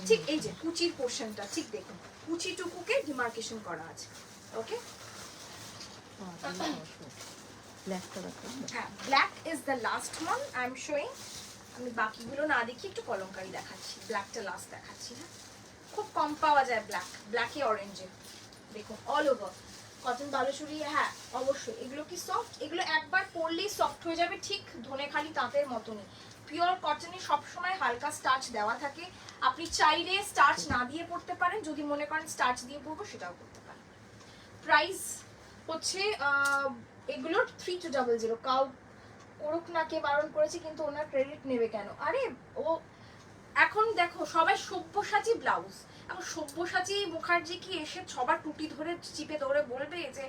ঠিক এই যে কুচির পোর্শনটা, ঠিক দেখুন কুচিটুকুকে ডিমার্কেশন করা আছে। ওকে, হ্যাঁ black is the last one I am showing. আমি বাকিগুলো না দেখি একটু কলমকারি দেখাচ্ছি, ব্ল্যাকটা লাস্ট দেখাচ্ছি। হ্যাঁ, খুব কম পাওয়া যায় ব্ল্যাক, ব্ল্যাকে অরেঞ্জে। দেখুন অল ওভার কটন বালুচুরি। হ্যাঁ অবশ্যই, এগুলো কি সফট, এগুলো একবার পরলেই সফট হয়ে যাবে, ঠিক ধনেখালি তাঁতের মতনই। পিওর কটনে সবসময় হালকা স্টার্চ দেওয়া থাকে, আপনি চাইলে স্টার্চ না দিয়ে পড়তে পারেন, যদি মনে করেন স্টার্চ দিয়ে পরবো সেটাও করতে পারেন। প্রাইস হচ্ছে এগুলোর 3200। কাউ করুক না, কে বারণ করেছে, কিন্তু ওনার ক্রেডিট নেবে কেন? আরে ও এখন দেখো সবাই সব্যসাচী ব্লাউজ, এখন সব্যসাচী মুখার্জি কি এসে সবার টুটি ধরে চিপে ধরে বলবে যে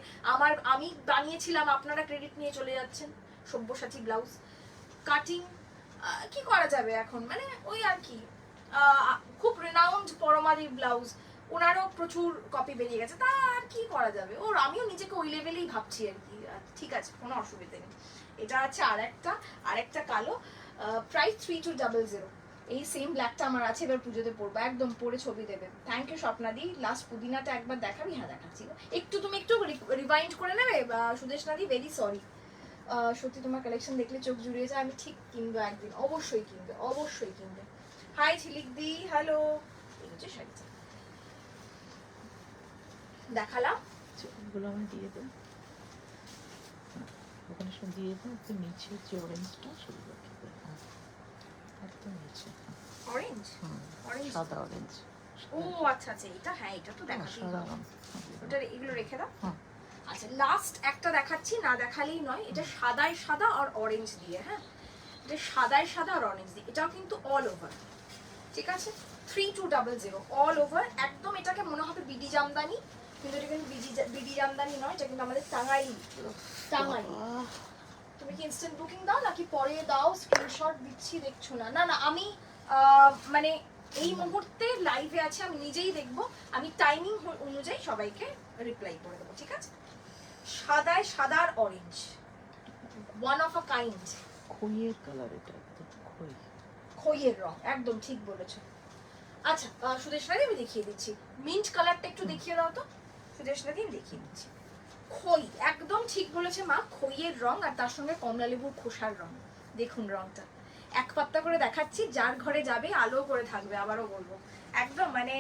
আমি বানিয়েছিলাম আপনারা ক্রেডিট নিয়ে চলে যাচ্ছেন? সব্যসাচী ব্লাউজ কাটিং কি করা যাবে এখন, মানে ওই আর কি। খুব রেনাউন্ড পরমাদির ব্লাউজ, ওনারও প্রচুর কপি বেরিয়ে গেছে, তা আর কি করা যাবে। আমিও নিজেকে ওই লেভেলেই ভাবছি আর কি। ঠিক আছে, কোনো অসুবিধা নেই। এটা আছে আরেকটা কালো, প্রাইস 3200। এই সেম ব্ল্যাকটা আমার আছে, এবার পুজোতে পরবো, একদম পরে ছবি দেবে। থ্যাংক ইউ স্বপ্নাদি। লাস্ট পুদিনাটা একবার দেখাবি? হ্যাঁ দেখাচ্ছি। তুমি একটু রিভাইন্ড করে নেবে সুদেশনাদি, ভেরি সরি। সত্যি তোমার কালেকশন দেখলে চোখ জুড়িয়ে যায়। আমি ঠিক কিনবো একদিন, অবশ্যই কিনবে। হাই ঝিলিক দি, হ্যালো। এই হচ্ছে শাড়িটা দেখালাম। এগুলো আমি দিয়ে দেব, ওখানে সব দিয়ে দেব। একটু নিচে যে অরেঞ্জটা শুরু রাখবে, একদম নিচে অরেঞ্জ, সাদা অরেঞ্জ। ও আচ্ছা, এটা হ্যাঁ, এটা তো দেখাচ্ছি। সাদা ওটা এগুলো রেখে দাও। আচ্ছা, লাস্ট একটা দেখাচ্ছি, না দেখালেই নয়। এটা সাদা আর অরেঞ্জ দিয়ে, হ্যাঁ, এটা সাদা আর অরেঞ্জ দিয়ে। এটাও কিন্তু অল ওভার, ঠিক আছে? 3200 অল ওভার একদম। এটাকে মনে হবে বিডি জামদানি, কিন্তু এটা কিন্তু বিডি জামদানি নয়, এটা কিন্তু আমাদের টাঙ্গাইল। তুমি কি ইনস্ট্যান্ট বুকিং দাও নাকি পরে দাও? স্ক্রিনশট দিচ্ছি, দেখছো না? না আমি মানে এই মুহূর্তে লাইভে আছে, আমি নিজেই দেখবো, আমি টাইমিং অনুযায়ী সবাইকে রিপ্লাই করে দেবো, ঠিক আছে? সাদা আর orange, one of a kind. খয়ের কালার, এটা একদম খয়ের রং, একদম ঠিক বলেছো। আচ্ছা সুদেশনাদি, আমি দেখিয়ে দিচ্ছি। মিন্ট কালারটা একটু দেখিয়ে দাও তো সুদেশনাদি, আমি দেখিয়ে দিচ্ছি। খই, একদম ঠিক বলেছে মা, খইয়ের রং, আর তার সঙ্গে কমলা লেবুর খোসার রং। দেখুন রংটা এক পাত্তা করে দেখাচ্ছি, যার ঘরে যাবে আলো করে থাকবে। আবারও বলবো, একদম মানে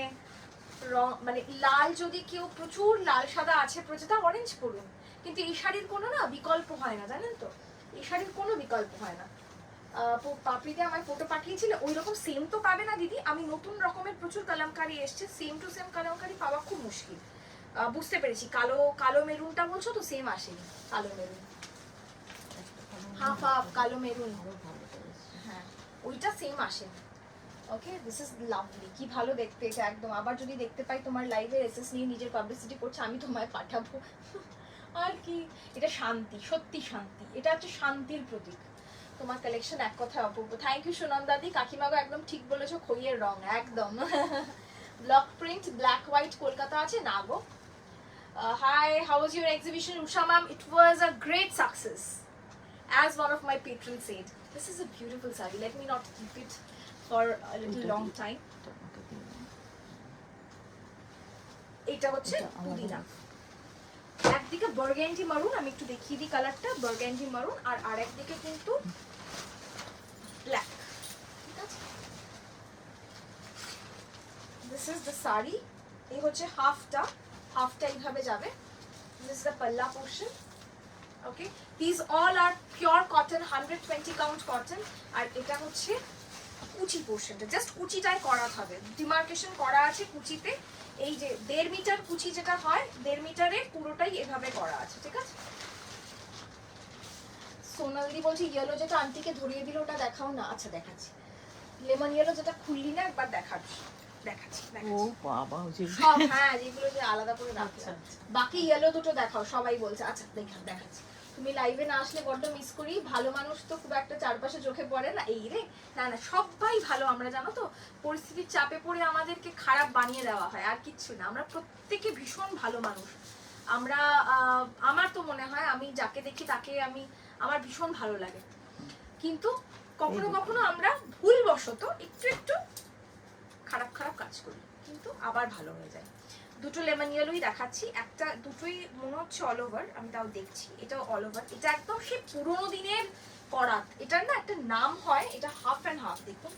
রং, মানে লাল, যদি কেউ প্রচুর লাল সাদা আছে প্রচুর, অরেঞ্জ পরুন। কিন্তু এই শাড়ির কোনো না বিকল্প হয় না, জানেন তো? এই শাড়ির কোনো বিকল্প হয় না। পাপড়িতে আমার ফটো পাঠিয়েছিল, ওই রকম সেম তো পাবে না দিদি। আমি নতুন রকমের প্রচুর কালামকারি এসছে, সেম টু সেম কালামকারি পাওয়া খুব মুশকিল। বুঝতে পেরেছি, কালো মেরুনটা বলছো তো, সেম আসেনি কালো মেরুন, হাফ কালো মেরুন, হ্যাঁ ওইটা সেম আসেনি। ওকে, দিস ইজ লাভলি, কি ভালো দেখতে এটা একদম। আবার যদি দেখতে পাই তোমার লাইভে এসএস নিয়ে নিজের পাবলিসিটি করছে, আমি তোমায় পাঠাবো। আর কি, এটা শান্তি, সত্যি শান্তি, এটা হচ্ছে শান্তির প্রতীক। তোমার কালেকশন এক কথায় অপূর্ব। থ্যাংক ইউ সুনন দাদি। কাকিমাগো একদম ঠিক বলেছো, খইয়ের রং একদম। Block print black white Kolkata আছে না গো? Hi, how was your exhibition, Usha ma'am? It was a great success. As one of my patrons said, this is a beautiful saree. Let me not keep it for a little long time. এটা হচ্ছে পুদিনা। একদিকে burgundy মারুন, আমি একটু দেখিয়ে দিই কালারটা, বার্গেন্ডি মারুন, আর আরেকদিকে কিন্তু ব্ল্যাক, ঠিক আছে? This is the saree. এই হচ্ছে হাফটা এইভাবে যাবে। This is the palla portion. Okay, these all are pure cotton, 120 count cotton. আর এটা হচ্ছে কুচি পোর্শনটা, জাস্ট কুচিটাই করা হবে, ডিমার্কেশন করা আছে কুচিতে। এই যে 1.5 মিটার কুচি যেটা হয়, 1.5 মিটারে পুরোটাই এভাবে করা আছে, ঠিক আছে? সোনালদি বলছি ইয়েলো যেটা আন্টিকে ধরিয়ে দিল ওটা দেখাও না। আচ্ছা দেখাচ্ছি, লেমন ইয়েলো যেটা খুললি না, একবার দেখাচ্ছি। ও বাবা, সব হ্যাঁ যেগুলো যে আলাদা করে রাখছে। বাকি ইয়েলো দুটো দেখাও, সবাই বলছে। আচ্ছা দেখাচ্ছি। তুমি লাইভে না আসলে বড্ড মিস করি। ভালো মানুষ তো খুব একটা চারপাশে চোখে পড়ে না। এই রে, না সবাই ভালো, আমরা জানো তো পরিস্থিতির চাপে পড়ে আমাদেরকে খারাপ বানিয়ে দেওয়া হয়, আর কিচ্ছু না। আমরা প্রত্যেকে ভীষণ ভালো মানুষ। আমরা আমার তো মনে হয়, আমি যাকে দেখি তাকে আমার ভীষণ ভালো লাগে, কিন্তু কখনো কখনো আমরা ভুলবশত একটু খারাপ কাজ করি, কিন্তু আবার ভালো হয়ে যায়। দুটো লেমন ইয়েলোই দেখাচ্ছি, দুটোই মনে হচ্ছে অল ওভার, আমি তাও দেখছি। এটাও অল ওভার, এটা একদম সেই পুরোনো দিনের করাত। এটার না একটা নাম হয়, এটা হাফ অ্যান্ড হাফ। দেখুন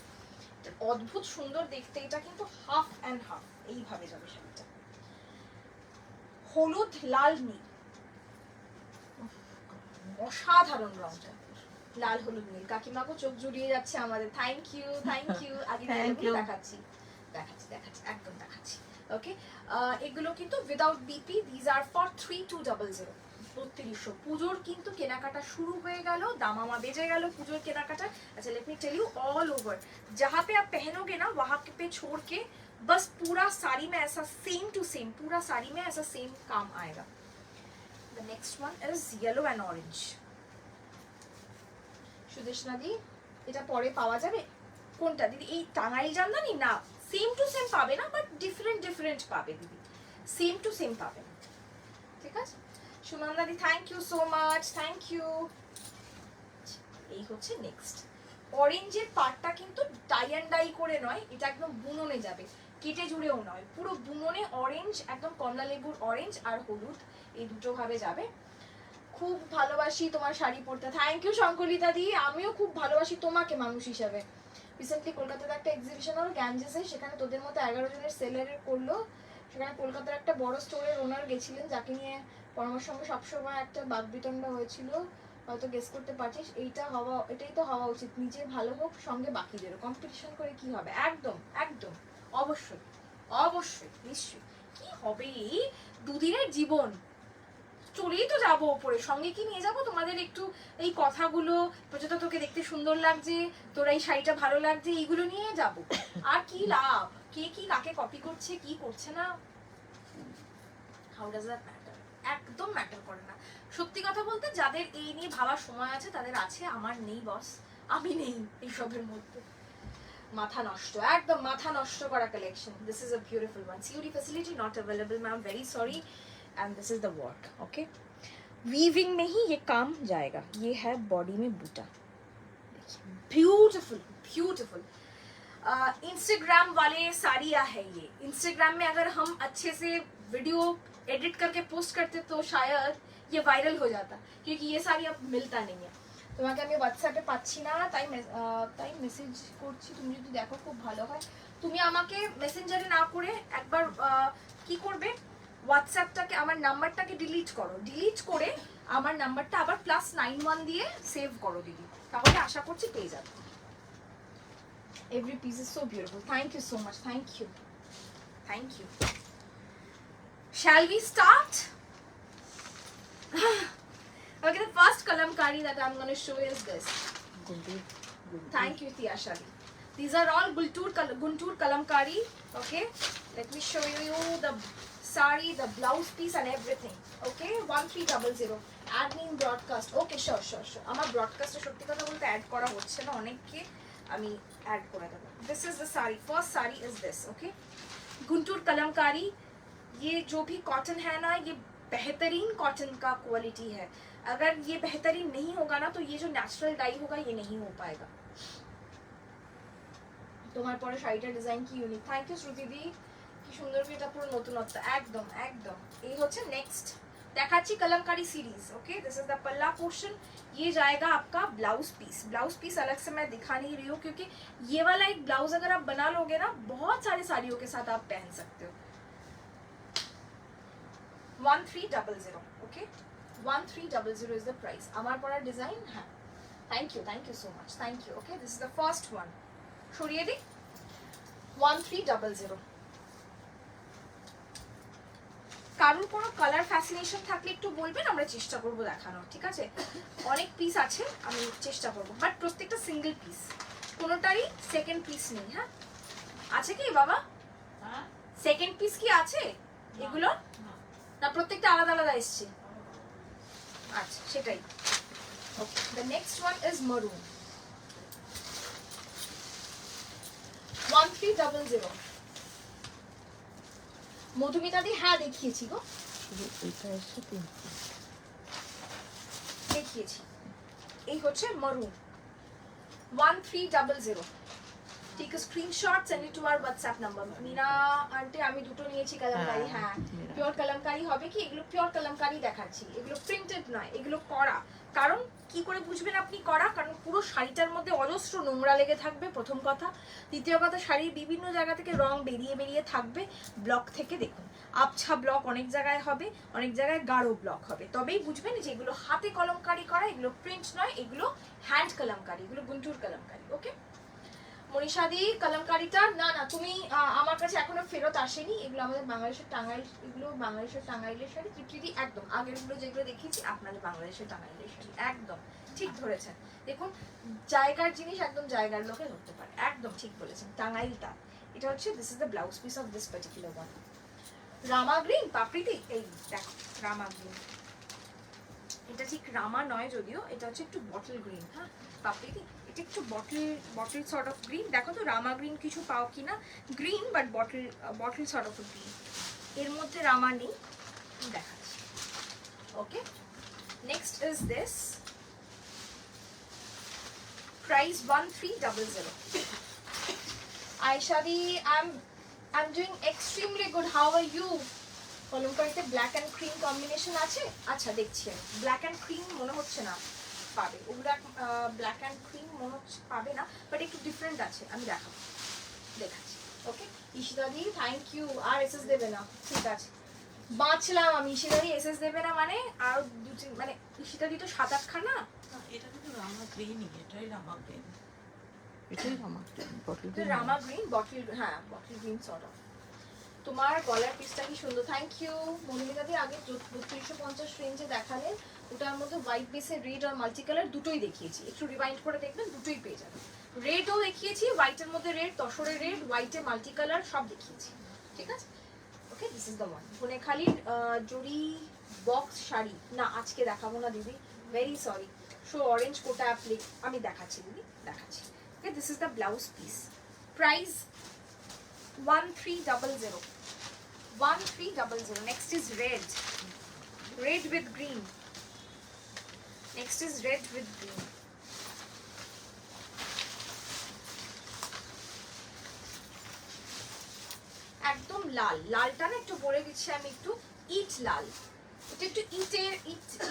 এটা অদ্ভুত সুন্দর দেখতে, এটা কিন্তু হাফ অ্যান্ড হাফ এইভাবে যাবে শাড়িটা। হলুদ লাল নীল, অসাধারণ রংটা, লাল হলুদ নীল। কাকিমাকে চোখ জুড়িয়ে যাচ্ছে আমাদের। থ্যাংক ইউ আগে দেখাচ্ছি, একদম দেখাচ্ছি। ওকে, এগুলো কিন্তু without BP, this are for 3200। 3200। পুজোর কিন্তু কেনাকাটা শুরু হয়ে গেল, দামামা বেজে গেল পুজোর কেনাকাটা। अच्छा let me tell you all over, जहाँ पे आप पहनोगे ना वहाँ पे छोड़ के बस पूरा साड़ी में ऐसा सेम टू सेम, पूरा साड़ी में ऐसा सेम काम आएगा। The next one is yellow and orange। Sudeshna দি, এটা পরে পাওয়া যাবে কোনটা দিদি? এই টাঙ্গাইল জামদানি না, সেম টু সেম পাবে না, বাট ডিফারেন্ট ডিফারেন্ট পাবে দিদি, সেম টু সেম পাবে না, ঠিক আছে? Sunanda di thank you so much, thank you. এই হচ্ছে নেক্সট অরেঞ্জের পার্টটা কিন্তু টাই অ্যান্ড ডাই করে নয়, এটা একদম বুননে যাবে, কেটে জুড়েও নয়, পুরো বুননে অরেঞ্জ, একদম কমলা লেবুর অরেঞ্জ আর হলুদ এই দুটো ভাবে যাবে। খুব ভালোবাসি তোমার শাড়ি পরতে, থ্যাংক ইউ শঙ্কলিতা দি, আমিও খুব ভালোবাসি তোমাকে মানুষ হিসাবে। রিসেন্টলি কলকাতাতে একটা এক্সিবিশন হলো গ্যাঞ্জেসে, সেখানে তোদের মতো 11 জনের সেলার করলো। সেখানে কলকাতার একটা বড় স্টোরের ওনার গেছিলেন, যাকে নিয়ে পরামর্শ সঙ্গে সবসময় একটা বাকবিতণ্ড হয়েছিল, হয়তো গেস করতে পারছিস। এটাই তো হওয়া উচিত, নিজে ভালো হোক, সঙ্গে বাকিদেরও। কম্পিটিশন করে কি হবে? একদম একদম, অবশ্যই অবশ্যই, নিশ্চয়ই। কি হবে? এই দুদিনের জীবন, চলেই তো যাবো ওপরে, সঙ্গে কি নিয়ে যাবো তোমাদের? একটু এই কথাগুলো, প্রচুর তোকে দেখতে সুন্দর লাগছে, তোর এই শাড়িটা ভালো লাগছে, এইগুলো নিয়ে যাব। আর কি লাভ? কে কি কাকে কপি করছে, কি করছে না, হাউ ডাজ দ্যাট ম্যাটার? একদম ম্যাটার করে না। সত্যি কথা বলতে যাদের এই নিয়ে ভাবার সময় আছে তাদের আছে, আমার নেই বস, আমি নেই এইসবের মধ্যে। মাথা নষ্ট, একদম মাথা নষ্ট করা collection. This is a beautiful one. COD facility not available ma'am, very sorry. And this is the work, okay. Weaving में ही ये काम जाएगा। ये है बॉडी में बूटा, ब्यूटीफुल ब्यूटीफुल। इंस्टाग्राम वाले साड़ियाँ है ये। इंस्टाग्राम में अगर हम अच्छे से वीडियो एडिट करके पोस्ट करते तो शायद ये वायरल हो जाता, क्योंकि ये साड़ी अब मिलता नहीं है। তোমাকে আমি হোয়াটসঅ্যাপে পাচ্ছি না, তাই মেসেজ করছি। তুমি যদি দেখো খুব ভালো হয়, তুমি আমাকে মেসেঞ্জারে না করে একবার কি করবে, হোয়াটসঅ্যাপটাকে, আমার নাম্বারটাকে ডিলিট করো, ডিলিট করে আমার নাম্বারটা আবার +91 দিয়ে সেভ করো দিদি, তাহলে আশা করছি পেয়ে যাবে। Every piece is so beautiful, thank you so much, thank you thank you. Shall we start? Okay, the first kalamkari that I'm going to show is this. Thank you, Tiyashali. These are all Guntur kalamkari. Okay, let me show you the sari, the blouse piece and everything. Okay, 1300. Admin broadcast. Okay, sure. আমার ব্রডকাস্টে সত্যি কথা বলতে add করা হচ্ছে না, অনেককে আমি add করে দেবো। This is the sari. First sari is this. Okay, Guntur kalamkari. ये जो भी कॉटन है ना, ये बेहतरीन कॉटन का क्वालिटी है। अगर ये बेहतरीन नहीं होगा ना तो ये जो नेचुरल डाई होगा ये नहीं हो पाएगा। তোমার পরে শাড়িটার ডিজাইন কি ইউনিক, থ্যাংক ইউ শ্রুতি দি, কি সুন্দর, কি এটা পুরো নতুনত্ব, একদম একদম। এই হচ্ছে নেক্সট দেখাচ্ছি Kalamkari series. Okay, this is the पल्ला पोर्शन। ये जाएगा आपका ब्लाउज पीस। ब्लाउज पीस अलग से मैं दिखा नहीं रही हूँ, क्योंकि ये वाला एक ब्लाउज अगर आप बना लोगे ना, बहुत सारी साड़ियों के साथ आप पहन सकते हो। 1300, okay, 1300 is the price. আমার পরা ডিজাইন, হ্যাঁ, thank you so much, thank you. Okay, this is the first one, সরিয়ে দিই। 1300। কারোর কোনো কালার ফ্যাসিনেশন থাকলে একটু বলবেন, আমরা চেষ্টা করবো দেখানোর, ঠিক আছে? অনেক পিস আছে, আমি চেষ্টা করবো, বাট প্রত্যেকটা সিঙ্গেল পিস, কোনোটারই সেকেন্ড পিস নেই। হ্যাঁ, আছে কি বাবা? সেকেন্ড পিস কি আছে এগুলো? না, প্রত্যেকটা আলাদা আলাদা এসছে। আচ্ছা, সেটাই। ওকে, দ্য নেক্সট ওয়ান ইজ মারুন। 1300। মধুমিতা দি, হ্যাঁ দেখিয়েছি গো, দেখিয়েছি। এই হচ্ছে maroon 1300। Take a screenshot, send it to our WhatsApp number. Mina aunty, আমি দুটো নিয়েছি কালামকারী। হ্যাঁ, পিওর কালামকারী হবে কি? এগুলো পিওর কালামকারী দেখাচ্ছি, এগুলো প্রিন্টেড নয়, এগুলো করা। কারণ কি করে বুঝবেন আপনি করা? কারণ পুরো শাড়িটার মধ্যে অজস্র নোংরা লেগে থাকবে, প্রথম কথা। দ্বিতীয় কথা, শাড়ির বিভিন্ন জায়গা থেকে রং বেরিয়ে থাকবে। ব্লক থেকে দেখুন, আবছা ব্লক অনেক জায়গায় হবে, অনেক জায়গায় গাঢ় ব্লক হবে, তবেই বুঝবেন যে এগুলো হাতে কলমকারি করা, এগুলো প্রিন্ট নয়, এগুলো হ্যান্ড কালামকারি, এগুলো গুন্টুর কালামকারি। ওকে, মনীষাদি কলমকারিটা না না তুমি আমার কাছে এখনো ফেরত আসেনি, এগুলো আমাদের বাংলাদেশের টাঙ্গাইল, এগুলো বাংলাদেশের টাঙ্গাইলের শাড়ি। তৃপ্তিদি একদম আগেরগুলো যেগুলো দেখিয়েছি আপনাদের বাংলাদেশের টাঙ্গাইলের শাড়ি, একদম ঠিক ধরেছেন। দেখুন জায়গার জিনিস একদম জায়গার লোকে ধরতে পারে, একদম ঠিক বলেছেন। টাঙ্গাইলটা এটা হচ্ছে, this is the blouse piece of this particular one. Rama green পাপড়িদি, এই দেখো রামা গ্রিন, এটা ঠিক রামা নয় যদিও, এটা হচ্ছে একটু বটল গ্রিন। হ্যাঁ পাপড়িদি, এটা একটু বটল সর্ট অফ গ্রিন। দেখো তো রামা গ্রিন কিছু পাও কিনা, green but bottle sort of green, এর মধ্যে রামা নেই, দেখাচ্ছি। Okay, next is this, price 1300। আয়শাদি, I'm doing extremely good. How are you? কলমকারিতে ব্ল্যাক অ্যান্ড ক্রিম কম্বিনেশন আছে, আচ্ছা দেখছি আমি। ব্ল্যাক অ্যান্ড ক্রিম মনে হচ্ছে না পাবে, ওগুলা ব্ল্যাক অ্যান্ড ক্রিম মনে হচ্ছে পাবে না, বাট একটু ডিফারেন্ট আছে, আমি দেখাচ্ছি। ওকে ঈশিতাদি থ্যাংক ইউ, আর এসএস দেবে না, ঠিক আছে বাঁচলাম আমি। ঈশিতাদি এসএস দেবে না মানে আর মানে ঈশিতাদি তো 7-8 খানা। এটা কিন্তু রামা গ্রিনই, এটাই রামা গ্রিন, এটাই রামা গ্রিন, বটল রামা গ্রিন বটল, হ্যাঁ বটল গ্রিন সর্ট অফ। তোমার গলার পিসটা কি সুন্দর, থ্যাংক ইউ। মনিমিতাদি আগে 3250 রেঞ্জে দেখালেন, ওটার মধ্যে হোয়াইট বেসে রেড আর মাল্টি কালার দুটোই দেখিয়েছি, একটু রিভাইন্ড করে দেখবেন, দুটোই পেয়ে যাবেন। রেডও দেখিয়েছি, হোয়াইটের মধ্যে রেড, তসরে রেড, হোয়াইটে মাল্টি কালার সব দেখিয়েছি, ঠিক আছে। Okay this is the one. বনেখালির জরি বক্স শাড়ি না আজকে দেখাবো না দিদি, very sorry. Show orange Kota applique, আমি দেখাচ্ছি দিদি, দেখাচ্ছি। Okay this is the blouse piece, price 1300। 1300. Next is red with green. Next is red with green. একদম লাল, লালটা না একটু বলে দিচ্ছি আমি, একটু ইট লাল, এটা একটু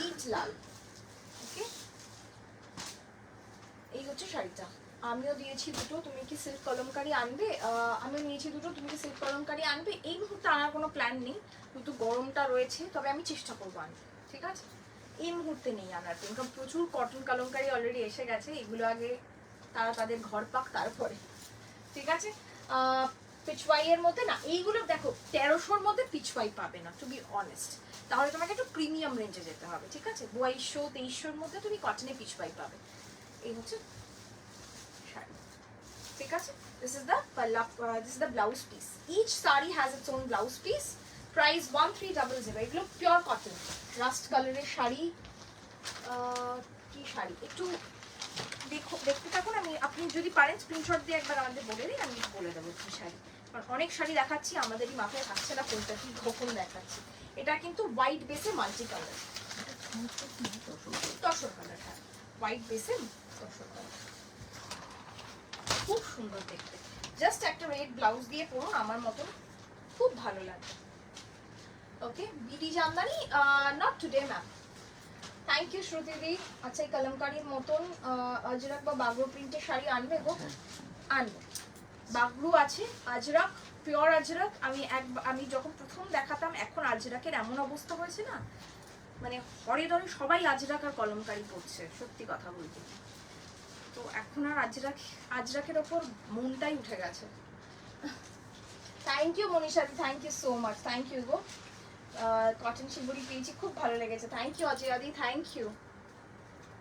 ইট লাল। ওকে এই হচ্ছে শাড়িটা। আমিও দিয়েছি দুটো, তুমি কি সিল্ক কলমকারি আনবে? আমিও নিয়েছি দুটো, তুমি কি সিল্ক কলমকারি আনবে? এই মুহূর্তে আনার কোনো প্ল্যান নেই, কিন্তু গরমটা রয়েছে, তবে আমি চেষ্টা করবো আনতে, ঠিক আছে। এই মুহূর্তে নেই আনার, কারণ প্রচুর কটন কলমকারি অলরেডি এসে গেছে, এগুলো আগে তারা তাদের ঘর পাক তারপরে, ঠিক আছে। পিচওয়াইয়ের মধ্যে না এইগুলো দেখো, 1300-র মধ্যে পিচওয়াই পাবে না, টু বি অনেস্ট, তাহলে তোমাকে একটু প্রিমিয়াম রেঞ্জে যেতে হবে, ঠিক আছে। 2200-2300-র মধ্যে তুমি কটনে পিচওয়াই পাবে। এই হচ্ছে ঠিক আছে। This is the blouse piece. Each saree has its own blouse piece. Price 1300. এগুলো পিওর কটন, রাস্ট কালারের শাড়ি। কি শাড়ি একটু দেখতে থাকুন, আমি আপনি যদি পারেন স্ক্রিনশট দিয়ে একবার আমাদের বলে দিন, আমি বলে দেবো কি শাড়ি, কারণ অনেক শাড়ি দেখাচ্ছি আমাদেরই মাথায় থাকছে না কোনটা কি কখন দেখাচ্ছি। এটা কিন্তু হোয়াইট বেসে মাল্টি কালার, তসর কালার, হ্যাঁ হোয়াইট বেসে তসর কালার, খুব সুন্দর দেখতে। জাস্ট একটা রেড ব্লাউজ দিয়ে পরুন আমার মতো, খুব ভালো লাগে। Okay BD Jamdani, not today ma'am, thank you শ্রুতিদি। আচ্ছা এই কলমকারির মতন আজরাক বা বাগরু প্রিন্টের শাড়ি আনবে গো? আনবে, বাগরু আছে, আজরাক, পিওর আজরাক। আমি যখন প্রথম দেখাতাম, এখন আজরাকের এমন অবস্থা হয়েছে না, মানে হরে দরে সবাই আজরাক আর কলমকারি পরছে, সত্যি কথা বলতে। তো এখন আর আজরাকের ওপর মনটাই উঠে গেছে। থ্যাংক ইউ মনীষাদি, thank you so much, thank you গো। কটন শিবুরি পেয়েছি, খুব ভালো লেগেছে, থ্যাংক ইউ অজয়াদি, থ্যাংক ইউ।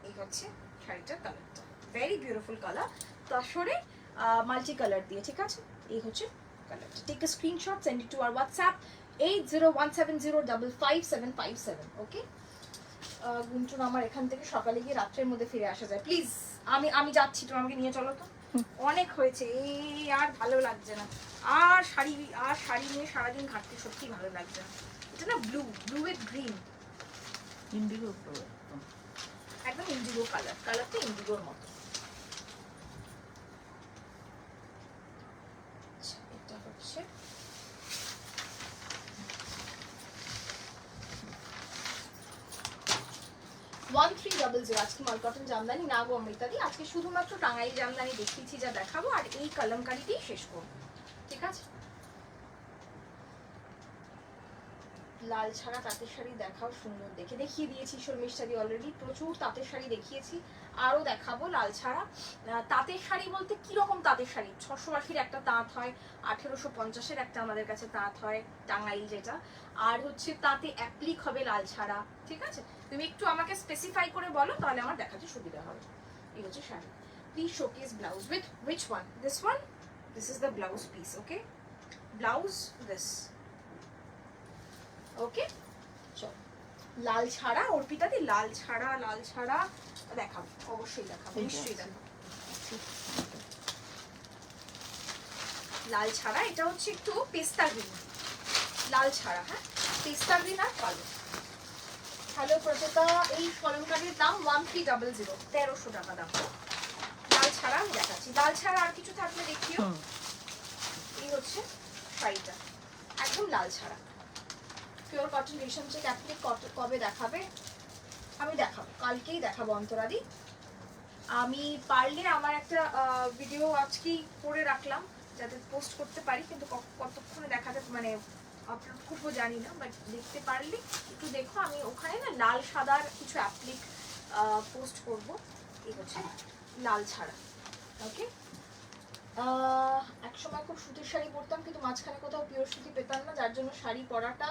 এই হচ্ছে শাড়িটার কালারটা, ভেরি বিউটিফুল কালার, তসরে মাল্টি কালার দিয়ে, ঠিক আছে। এই হচ্ছে কালারটা। Take a screenshot, send it to our WhatsApp 8017057757। Okay গুঞ্চুন, আমার এখান থেকে সকালে গিয়ে রাত্রের মধ্যে ফিরে আসা যায় প্লিজ। আমি যাচ্ছি, তুমি আমাকে নিয়ে চলো তো, অনেক হয়েছে, এই আর ভালো লাগছে না, আর শাড়ি নিয়ে সারাদিন ঘাটতে সত্যি ভালো লাগছে না। এটা না ব্লু উইথ গ্রিন, ইন্ডিগো, একদম ইন্ডিগো কালারটা ইন্ডিগোর মতো। এটা হচ্ছে 1300। আজকে মাল কটন জামদানি না গো অমৃতাদি, আজকে শুধুমাত্র টাঙ্গাইল জামদানি দেখিয়েছি, যা দেখাবো, আর এই কলমকারিতেই শেষ করবো, ঠিক আছে। লাল ছাড়া তাঁতের শাড়ি দেখাও সুন্দর দেখে, দেখিয়ে দিয়েছি শর্মিষ্ঠা দি অলরেডি, প্রচুর তাঁতের শাড়ি দেখিয়েছি, আরও দেখাবো লাল ছাড়া। তাঁতের শাড়ি বলতে কিরকম তাঁতের শাড়ি, 680-র একটা তাঁত হয়, 1850-এর একটা আমাদের কাছে তাঁত হয় টাঙ্গাইল যেটা, আর হচ্ছে তাঁতে অ্যাপ্লিক হবে লাল ছাড়া। ঠিক আছে, তুমি একটু আমাকে স্পেসিফাই করে বলো, তাহলে আমার দেখাতে সুবিধা হবে। এই হচ্ছে sari. Please showcase blouse with which one, this one, this is the blouse piece, okay, blouse this, ওকে। চল লাল ছাড়া, অর্পিতা দি লাল ছাড়া দেখাবো, অবশ্যই দেখাবো, নিশ্চয়ই দেখাবো। লাল ছাড়া, এটা হচ্ছে একটু পেস্তা গ্রিন, লাল ছাড়া, হ্যাঁ পেস্তা গ্রিন আর কালো। হ্যালো প্রচেতা, এই কলমকারির দাম 1300, 1300 টাকা দাম। লাল ছাড়া আমি দেখাচ্ছি, লাল ছাড়া আর কিছু থাকলে দেখিও। এই হচ্ছে শাড়িটা, একদম লাল ছাড়া, পিওর কটন রেশম চেক অ্যাপ্লিক। কবে দেখাবে? আমি দেখাবো, কালকেই দেখাবো অন্তরাদি। আমি পারলে আমার একটা ভিডিও আজকেই করে রাখলাম যাতে পোস্ট করতে পারি, কিন্তু কতক্ষণে দেখাতে মানে আপলোড করবো জানি না, বাট দেখতে পারলে একটু দেখো। আমি ওখানে না লাল সাদার কিছু অ্যাপ্লিক পোস্ট করব। এই হচ্ছে লাল ছাড়া, ওকে। এক সময় খুব সুতির শাড়ি পরতাম, কিন্তু মাঝখানে কোথাও পিওর সুতি পেতাম না, যার জন্য শাড়ি পরাটা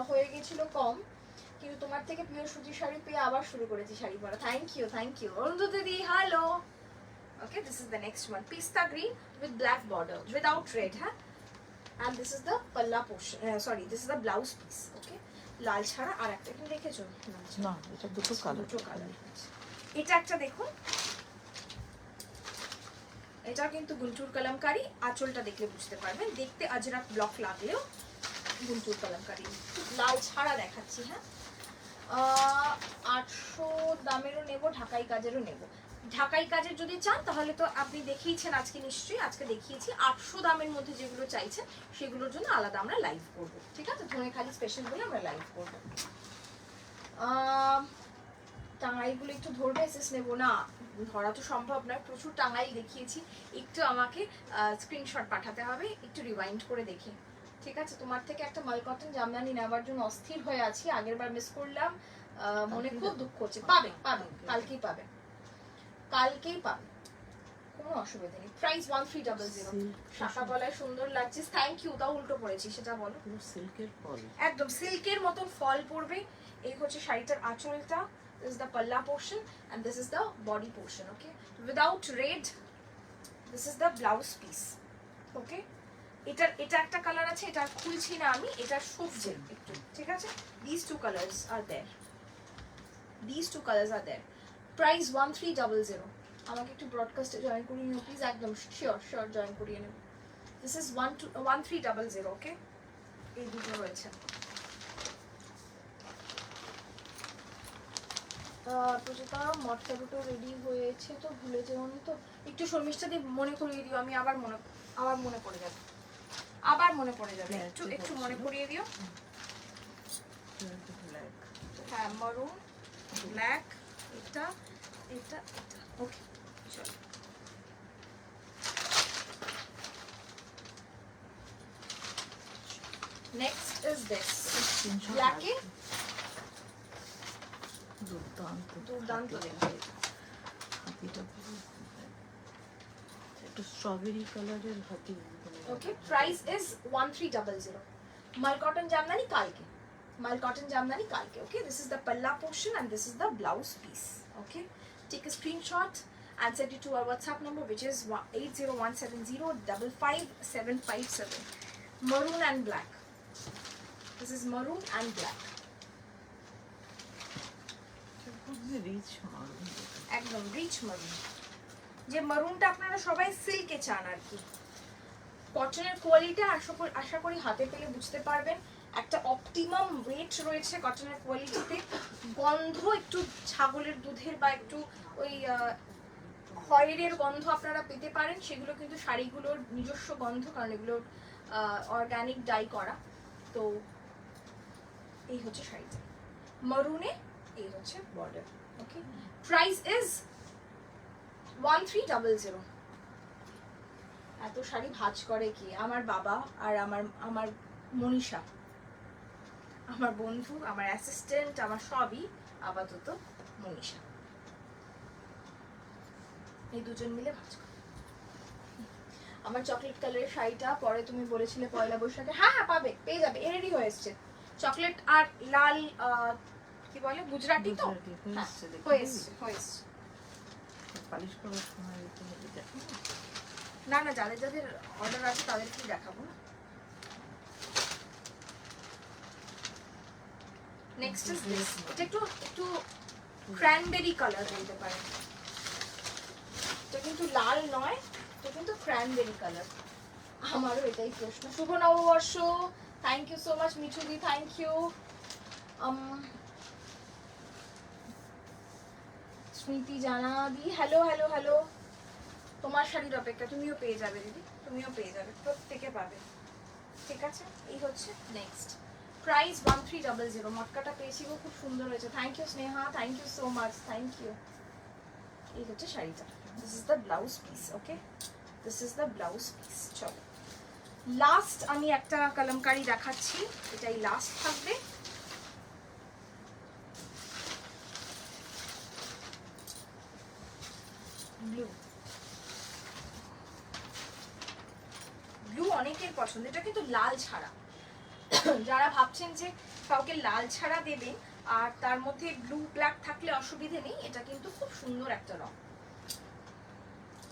হয়ে গেছিল কম, কিন্তু তোমার থেকে পিওর সুতির শাড়ি পেয়ে আবার শুরু করেছি শাড়ি পরা। থ্যাংক ইউ অরুন্ধ দিদি, hello. Okay, this is the next one, pista green with black border without red, হ্যাঁ, and this is the palla portion, sorry, this is the blouse piece, okay. লাল ছাড়া আর একটা কি দেখেছো? না, এটা দুটো কালার, দুটো কালার। এটা একটা দেখুন, এটা কিন্তু গুন্টুর কলমকারি, আঁচলটা দেখলে বুঝতে পারবেন, দেখতে আজরাক ব্লক লাগলেও গুন্টুর কলমকারি। লাল ছাড়া দেখাচ্ছি, হ্যাঁ 800 দামেরও নেব, ঢাকাই কাজেরও নেব। ঢাকাই কাজের যদি চান তাহলে তো আপনি দেখিয়েছেন আজকে, নিশ্চয়ই আজকে দেখিয়েছি। 800 দামের মধ্যে যেগুলো চাইছেন সেগুলোর জন্য আলাদা আমরা লাইভ করব, ঠিক আছে, ধনেখালি স্পেশাল বলে আমরা লাইভ করব। টাঙ্গাইলগুলো একটু ধরবে, এসএস নেব না, ধরা তো সম্ভব নয়, প্রচুর টাঙ্গাইল দেখিয়েছি, একটু আমাকে স্ক্রিনশট পাঠাতে হবে, একটু রিওয়াইন্ড করে দেখে, ঠিক আছে। তোমার থেকে একটা মাল কটন জামদানি নেওয়ার জন্য অস্থির হয়ে আছি, আগের বার মিস করলাম, মনে খুব দুঃখ হচ্ছে। পাবে কালকেই পাবে, কোনো অসুবিধা নেই। প্রাইস 1300। শাখা গলায় সুন্দর লাগছে, থ্যাংক ইউ। তাও উল্টো পড়েছি, সেটা বলো। সিল্কের ফল, একদম সিল্কের মতন ফল পড়বে। এই হচ্ছে শাড়িটার আঁচলটা, this is the palla portion and this is the body portion, okay, without red. This is the blouse piece, okay. এটা একটা কালার আছে, এটা খুলছি না আমি, এটা সবজি একটু, ঠিক আছে। these two colors are there. Price 1300. আমাকে একটু ব্রডকাস্টে জয়েন করিয়ে নিও প্লিজ, একদম শিওর জয়েন করিয়ে নেব। দিস ইজ 1300, ওকে। এই দুটো রয়েছে। প্রচুর মটকা দুটো রেডি হয়েছে তো, ভুলে যেও না তো, একটু শর্মিষ্ঠা দিয়ে মনে করিয়ে দিও, আমি আবার মনে পড়ে যাবে, একটু মনে করিয়ে দিও। হ্যাঁ, মারুন, ব্ল্যাক, এটা, ওকে, চলো। নেক্সট ইজ দিস, ব্ল্যাকে দুর্দান্ত দেখতে, একটু স্ট্রবেরি কালারের হাতি। ওকে, প্রাইস ইজ 1300। মাল কটন জামদানি কালকে, ওকে। দিস ইজ দ্য পাল্লা portion and this is the blouse piece, okay. Take a screenshot and send it to our WhatsApp number, which is 80170555757. Maroon and black. This is maroon and black. একদম rich মারুন, যে মারুনটা আপনারা সবাই সিল্কে চান আর কি। কটনের quality আশা করি হাতে পেলে বুঝতে পারবেন, একটা অপটিমাম ওয়েট রয়েছে কটনের কোয়ালিটিতে। গন্ধ একটু ছাগলের দুধের বা একটু ওই খয়েরের গন্ধ আপনারা পেতে পারেন, সেগুলো কিন্তু শাড়িগুলোর নিজস্ব গন্ধ, কারণ এগুলো অর্গানিক ডাই করা। তো এই হচ্ছে শাড়িটা মারুনে, এই হচ্ছে বর্ডার, ওকে। Price is 1300। এত শাড়ি ভাঁজ করে কি? আমার বাবা আর আমার মনীষা, আমার বন্ধু, আমার অ্যাসিস্ট্যান্ট, আমার সবই আপাতত মনীষা। এই দুজন মিলে ভাজ করে। আমার চকলেট কালারের শাড়িটা পরে তুমি বলেছিলে পয়লা বৈশাখে, হ্যাঁ হ্যাঁ পাবে, পেয়ে যাবে, রেডি হয়ে এসছে। চকলেট আর লাল কি বলে গুজরাটি তো, হ্যাঁ, হয়ে এসছে হয়ে এসছে। পালিশ করার সময় একটু হেভি দেখো। না না, যাদের যাদের অর্ডার আছে তাদেরকেই দেখাবো না। নেক্সট ইজ দিস, এটা একটু একটু ক্র্যানবেরি কালার বলতে পারেন। এটা কিন্তু লাল নয়, এটা কিন্তু ক্র্যানবেরি কালার। আমারও এটাই প্রশ্ন। শুভ নববর্ষ, থ্যাংক ইউ সো মাচ মিঠুদি, thank you. Smriti Jana the, hello hello hello. তোমার শাড়ির অপেক্ষা, তুমিও পেয়ে যাবে দিদি, তুমিও পেয়ে যাবে, প্রত্যেকে পাবে। ঠিক আছে, এই হচ্ছে নেক্সট। প্রাইস 1300। মটকাটা পেয়েছি গো, খুব সুন্দর হয়েছে। Thank you Sneha, thank you so much, thank you. এই হচ্ছে শাড়িটা, this is the blouse piece. Okay, this is the blouse piece. চলো লাস্ট আমি একটা কলমকারি দেখাচ্ছি, এটাই লাস্ট থাকবে। ব্লু, ব্লু অনেকের পছন্দ, এটা কিন্তু লাল ছাড়া। যারা ভাবছেন যে কাউকে লাল ছাড়া দেবেন আর তার মধ্যে ব্লু ব্ল্যাক থাকলে অসুবিধে নেই, এটা কিন্তু খুব সুন্দর একটা রং।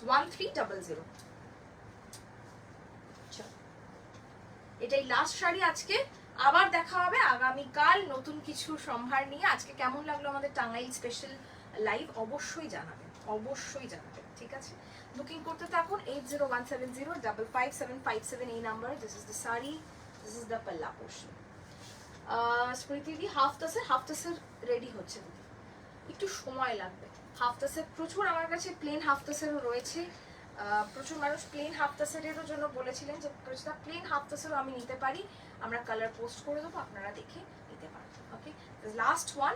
1300। এটাই লাস্ট শাড়ি আজকে। আবার দেখা হবে আগামীকাল নতুন কিছু সম্ভার নিয়ে। আজকে কেমন লাগলো আমাদের টাঙ্গাইল স্পেশাল লাইভ অবশ্যই জানাবেন, অবশ্যই জানাবেন। ঠিক আছে, বুকিং করতে থাকুন 8017055757 এই number. This is the sari, this is the পাল্লা পোর্শন। স্মৃতি দি হাফ টাসের রেডি হচ্ছে দিদি, একটু সময় লাগবে। হাফ টাসের প্রচুর আমার কাছে প্লেন হাফ টাসেরও রয়েছে। প্রচুর মানুষ প্লেন হাফ টাসেরেরও জন্য বলেছিলেন যে প্লেন হাফ টাসেরও আমি নিতে পারি, আমরা কালার পোস্ট করে দেবো, আপনারা দেখে নিতে পারেন। ওকে, লাস্ট ওয়ান।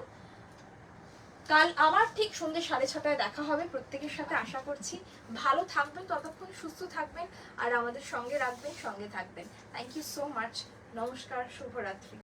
কাল আবার ঠিক সন্ধ্যে 6:30টায় দেখা হবে প্রত্যেকের সাথে, আশা করছি। ভালো থাকবেন, ততক্ষণ সুস্থ থাকবেন আর আমাদের সঙ্গে রাখবেন, সঙ্গে থাকবেন। Thank you so much. নমস্কার, শুভরাত্রি।